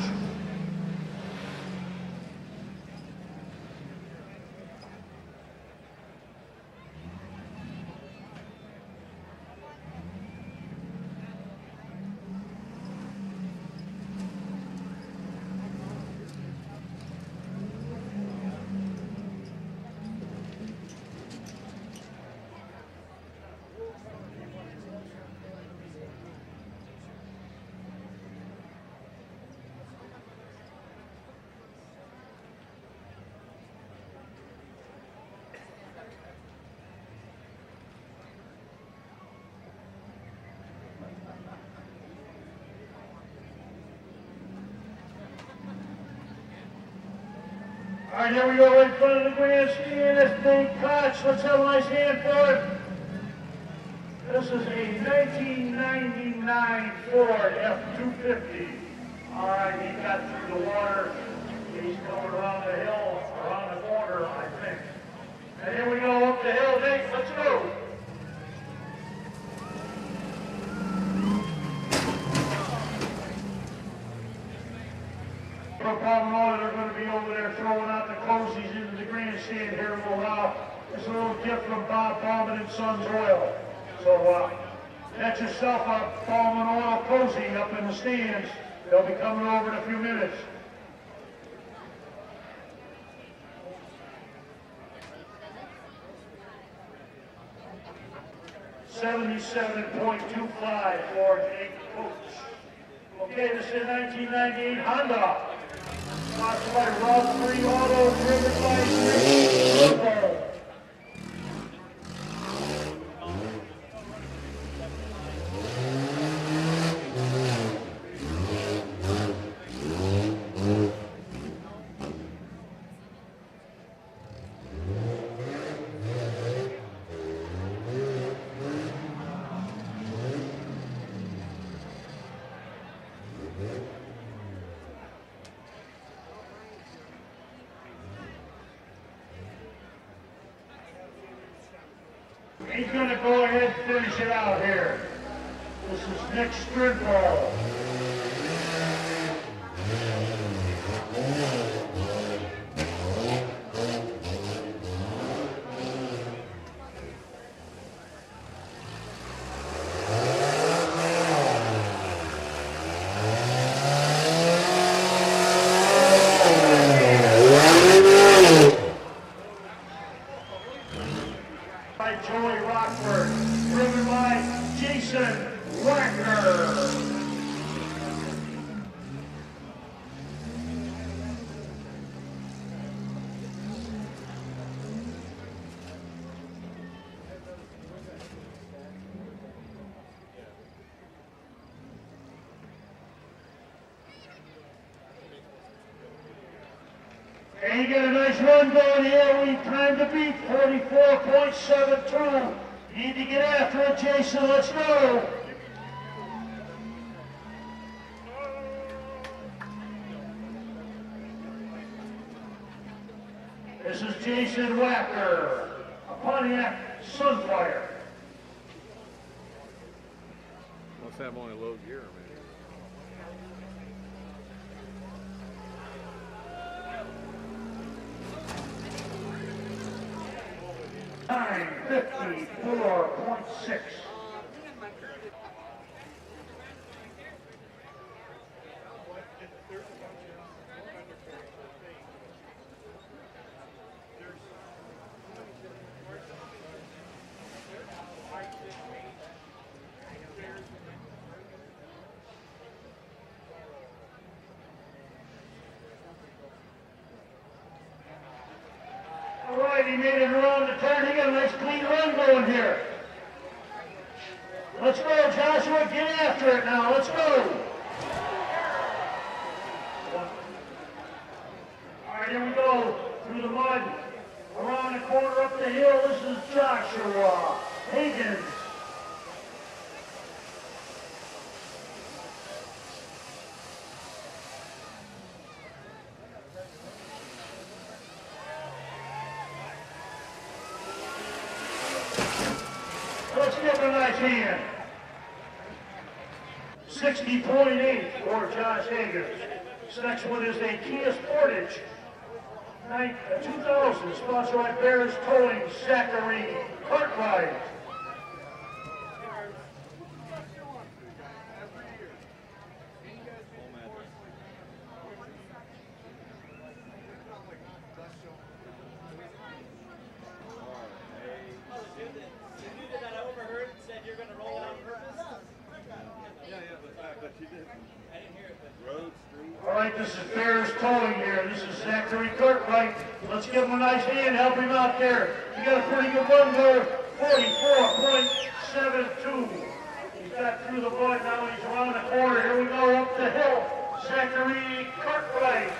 All right, here we go, right in front of the grandstand. That's Big Koch. Let's have a nice hand for it. This is a 1999 Ford F-250. All right, he got through the water. He's going around the hill, around the corner, I think. And here we go, up the hill, Nate. Let's go. Palmer, they're going to be over there throwing out the cozies into the grandstand here in a little while. It's a little gift from Bob Ballman and Sons Oil. So get yourself a Ballman Oil cozy up in the stands. They'll be coming over in a few minutes. $77.25 for Jake Coach. Okay, this is 1998 Honda. Sponsored by Rob 3 Auto, driven by Turbo. He's going to go ahead and finish it out here. This is Nick Stridwell. By Joey Rockford, driven by Jason Wacker. And you get a nice run going here. We time to beat 44.72. Need to get after it, Jason. Let's go. This is Jason Wacker, a Pontiac Sunfire. Must have only low gear, man. Time 54.6. All right, he made it around the turn. He got a nice clean run going here. Let's go, Joshua. Get after it now. Let's go. All right, here we go. Through the mud. Around the corner up the hill. This is Joshua Higgins. Let's give him a nice hand. 60.8 for Josh Higgins. This next one is a Kia Sportage 2000, sponsored by Bears Towing, Zachary Cartwright. All right, this is Bears Towing here. This is Zachary Cartwright. Let's give him a nice hand, help him out there. He got a pretty good run there, 44.72. He's got through the mud, now he's around the corner. Here we go, up the hill. Zachary Cartwright.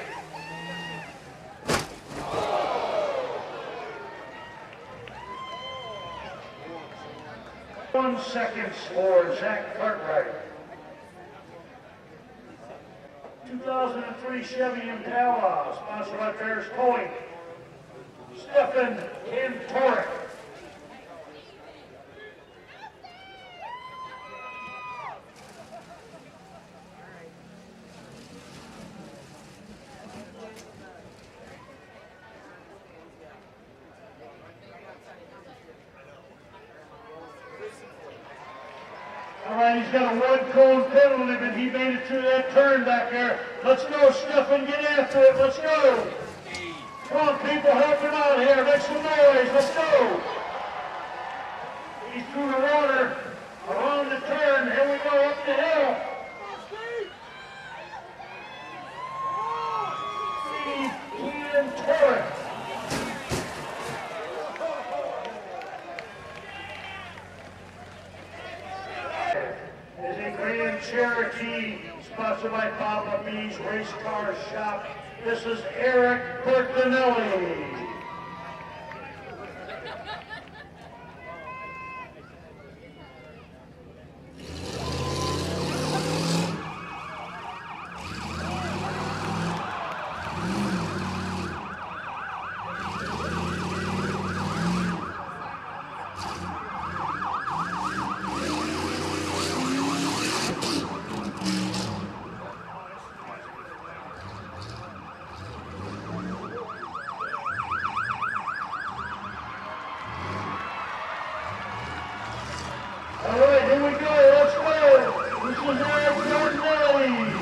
One second for Zach Cartwright. 2003 Chevy Impala, sponsored by Bears Towing. Stephen Cantoric. All right, he's got a one-cone penalty, but he made it through that turn back there. Let's go, Stephen, get after it. Let's go. Come on, people, help him out here. Make some noise. Let's go. He's through the water, around the turn. Here we go, up the hill. Steve Cantoric. Is a Grand Cherokee, sponsored by Papa B's Race Car Shop. This is Eric Bertinelli. All right, here we go. Let's go. This is Eric Bertinelli.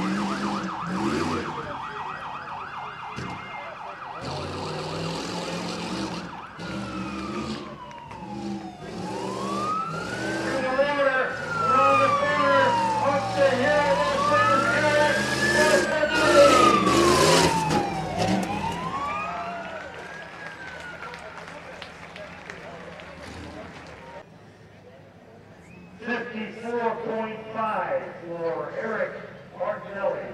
Through the water, around the corner, up the hill. This is Eric Bertinelli. 54.5 for Eric Martinelli.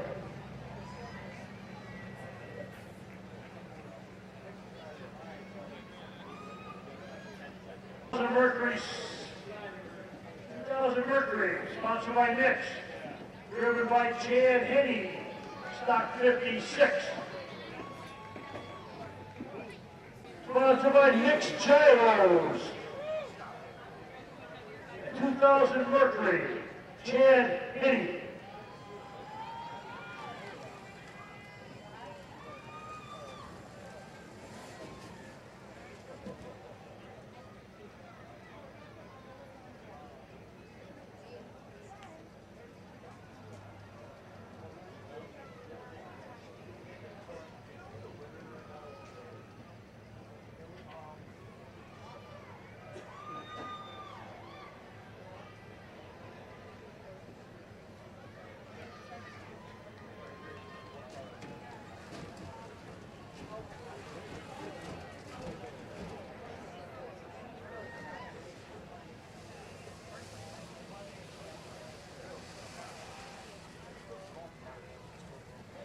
Mercury, 2000 Mercury, sponsored by Nick's, driven by Chad Hinney, stock 56. Sponsored by Nick's Gyros. 2000 Mercury, Chad Hinney.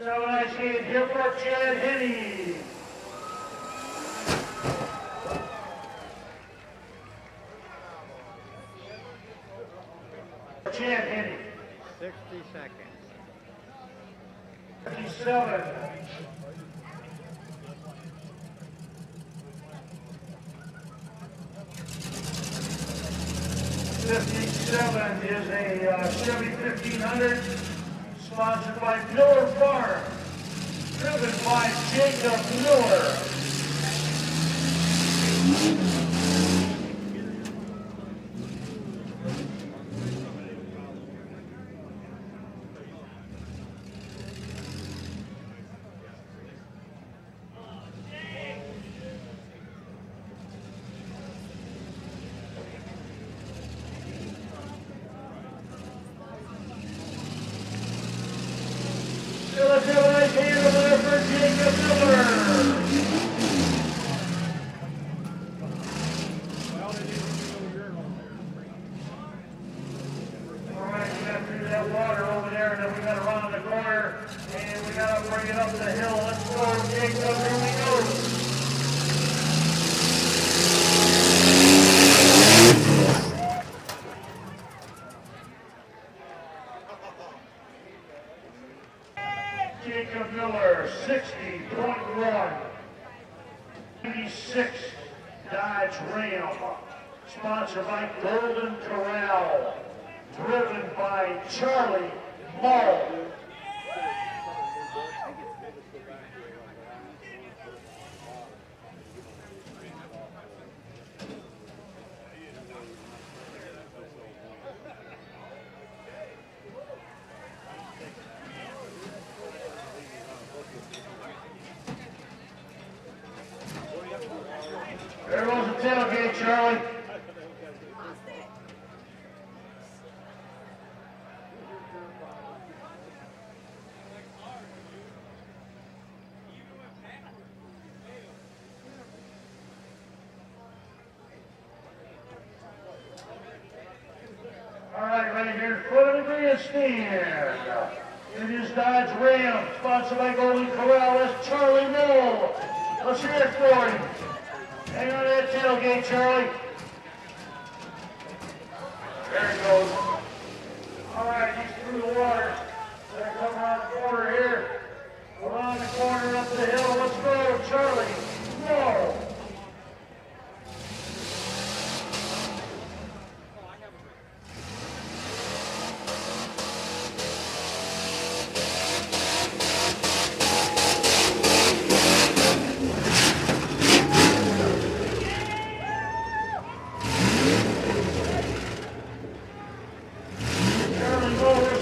have a nice hand here for Chad Henney. Chad Henney. 60 seconds. 57. 57 is a Chevy 1500, sponsored by Miller Farm, driven by Jacob Miller. Let's have a nice hand over there for Jacob Miller. All right, we got through that water over there, and then we got to run the corner, and we got to bring it up the hill. Let's go, Jacob. Here we go. Jacob Miller, 60.1. 96 Dodge Ram, sponsored by Golden Corral, driven by Charlie Mull. There goes the tailgate, Charlie. All right, right here in front of the grandstand. It is Dodge Ram, sponsored by Golden Corral. That's Charlie Mull. Let's hear it for him. Hang on to that tailgate, Charlie. There he goes. All right, he's through the water. They're coming around the corner here. Around the corner, up the hill. Let's go, Charlie. Go.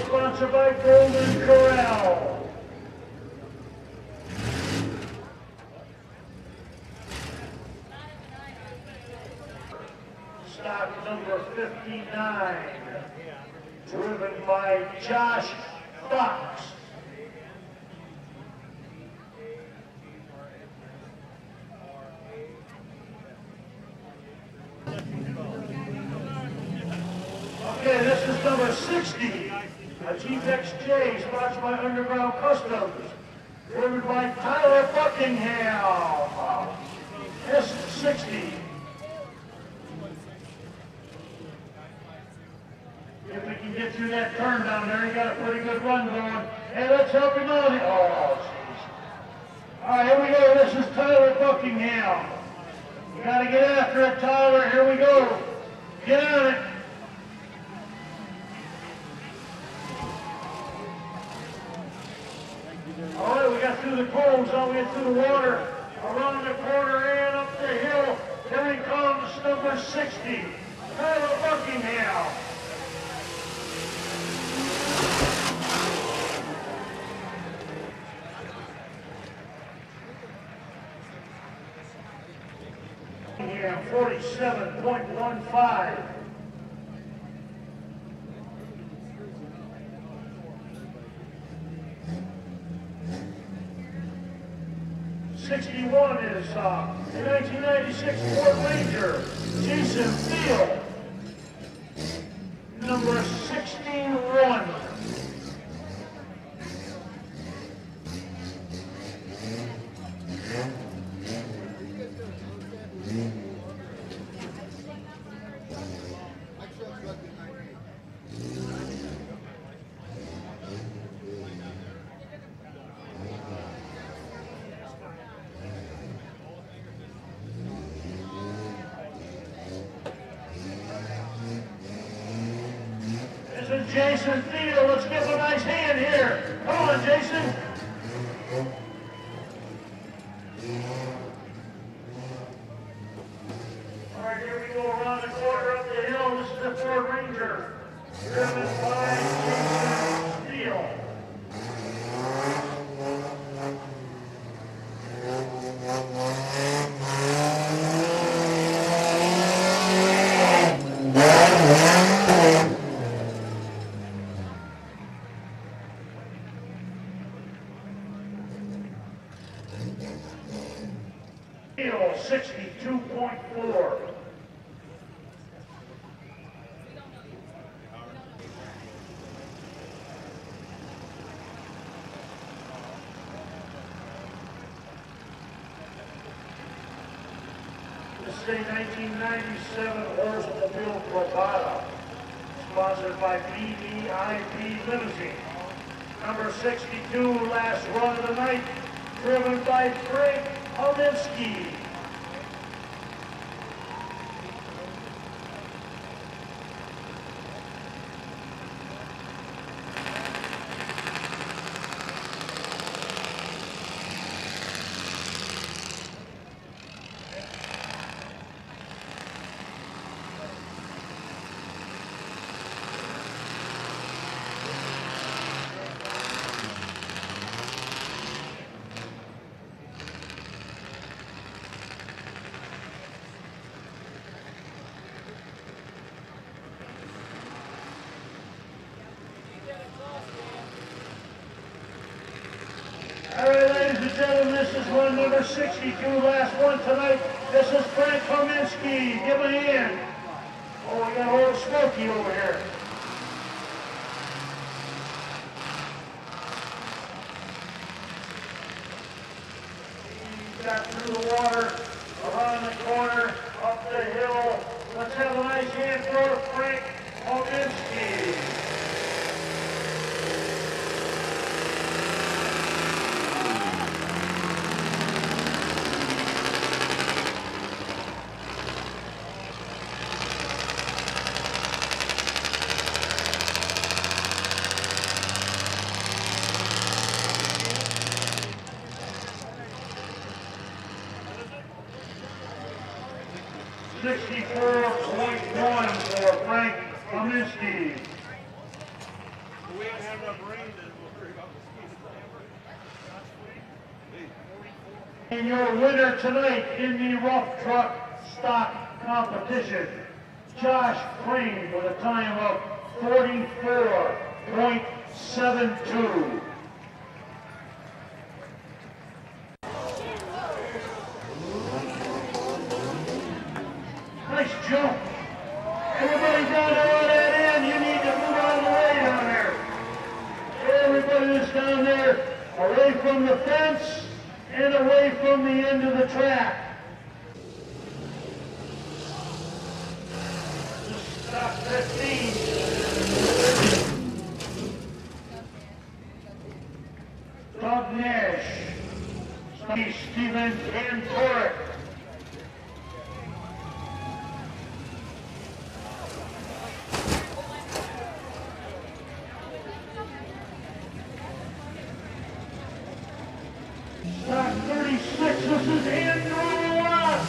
Sponsored by Golden Corral. Stock number 59, driven by Josh Fox. Okay, this is number 60. A Jeep XJ, sponsored by Underground Customs, driven by Tyler Buckingham. S60. If we can get through that turn down there, he got a pretty good run going. Hey, let's help him out. Oh, jeez. All right, here we go. This is Tyler Buckingham. We got to get after it, Tyler. Here we go. Get on it. All right, we got through the cones, now we get through the water, around the corner and up the hill. Here he comes, number 60, Tyler Buckingham. Yeah, 47.15. 61 is a 1996 Ford Ranger, Jason Field, number 16-1. Jason Field. Let's give him a nice hand here. Come on, Jason. All right, here we go around the corner up the hill. This is the Ford Ranger, driven by Jason Field. Field 62.4. This is a 1997 Oldsmobile Bravada, sponsored by BVIP Limousine. Number 62, last run of the night, driven by Frank Olinsky. All right, ladies and gentlemen, this is run number 62, last one tonight. This is Frank Kaminsky. Give a hand. Oh, we got old Smokey over here. He got through the water, around the corner, up the hill. Let's have a nice hand for Frank Kaminsky. $64.1 for Frank Kaminsky. We haven't had enough rain to worry about mosquitoes. And your winner tonight in the rough truck stock competition, Josh Crane with a time of 44.72. Nice jump. Everybody down there on that end, you need to move out of the way down there. Everybody that's down there, away from the fence and away from the end of the track. Stop 15. Doug Nash. Stephen Van Torek. Stock 36, this is Andrew Ross.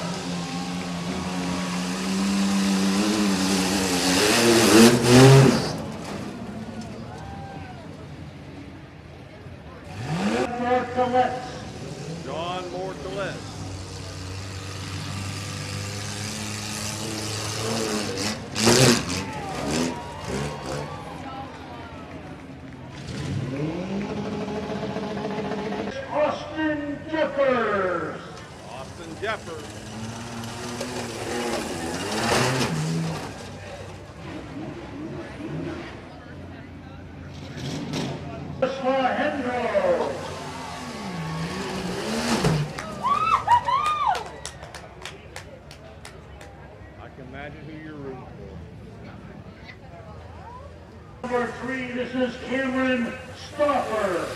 John Mortelet. Austin Jeffers. Austin Jeffers. Hendro. I can imagine who you're rooting for. Number 3, this is Cameron Stoffer.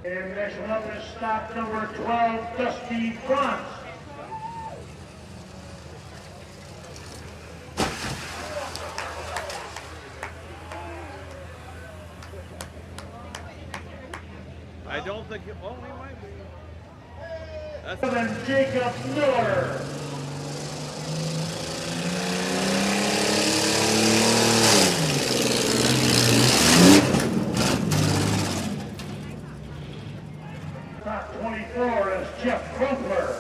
And next one up is stock number 12, Dusty Bronze. I don't think it, oh, he might be. That's Then Jacob Miller. Top 24 is Jeff Crumpler.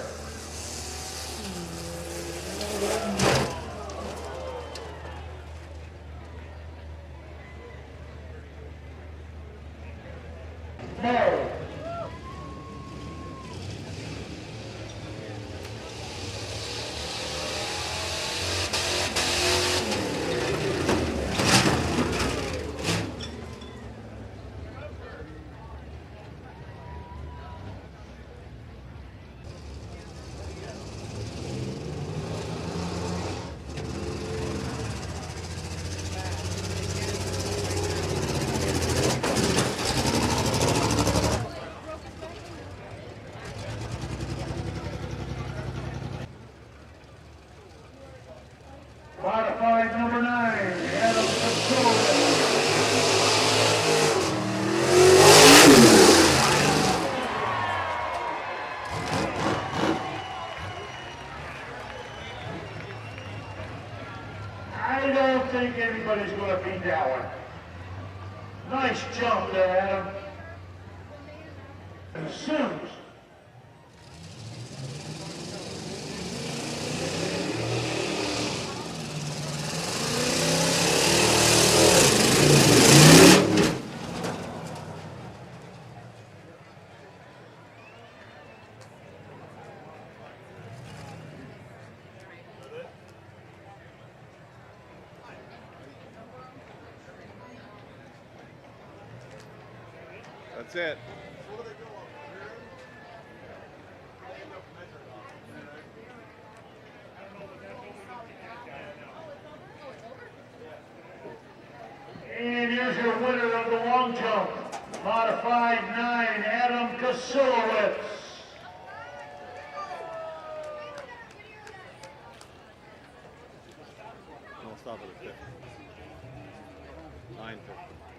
Mo. Modified number 9, Adam Pasola. I don't think anybody's going to beat that one. Nice jump there, Adam. And Sims. That's it. And here's your winner of the long jump, modified 9, Adam Kasilowitz. I'll stop at a 50. 950.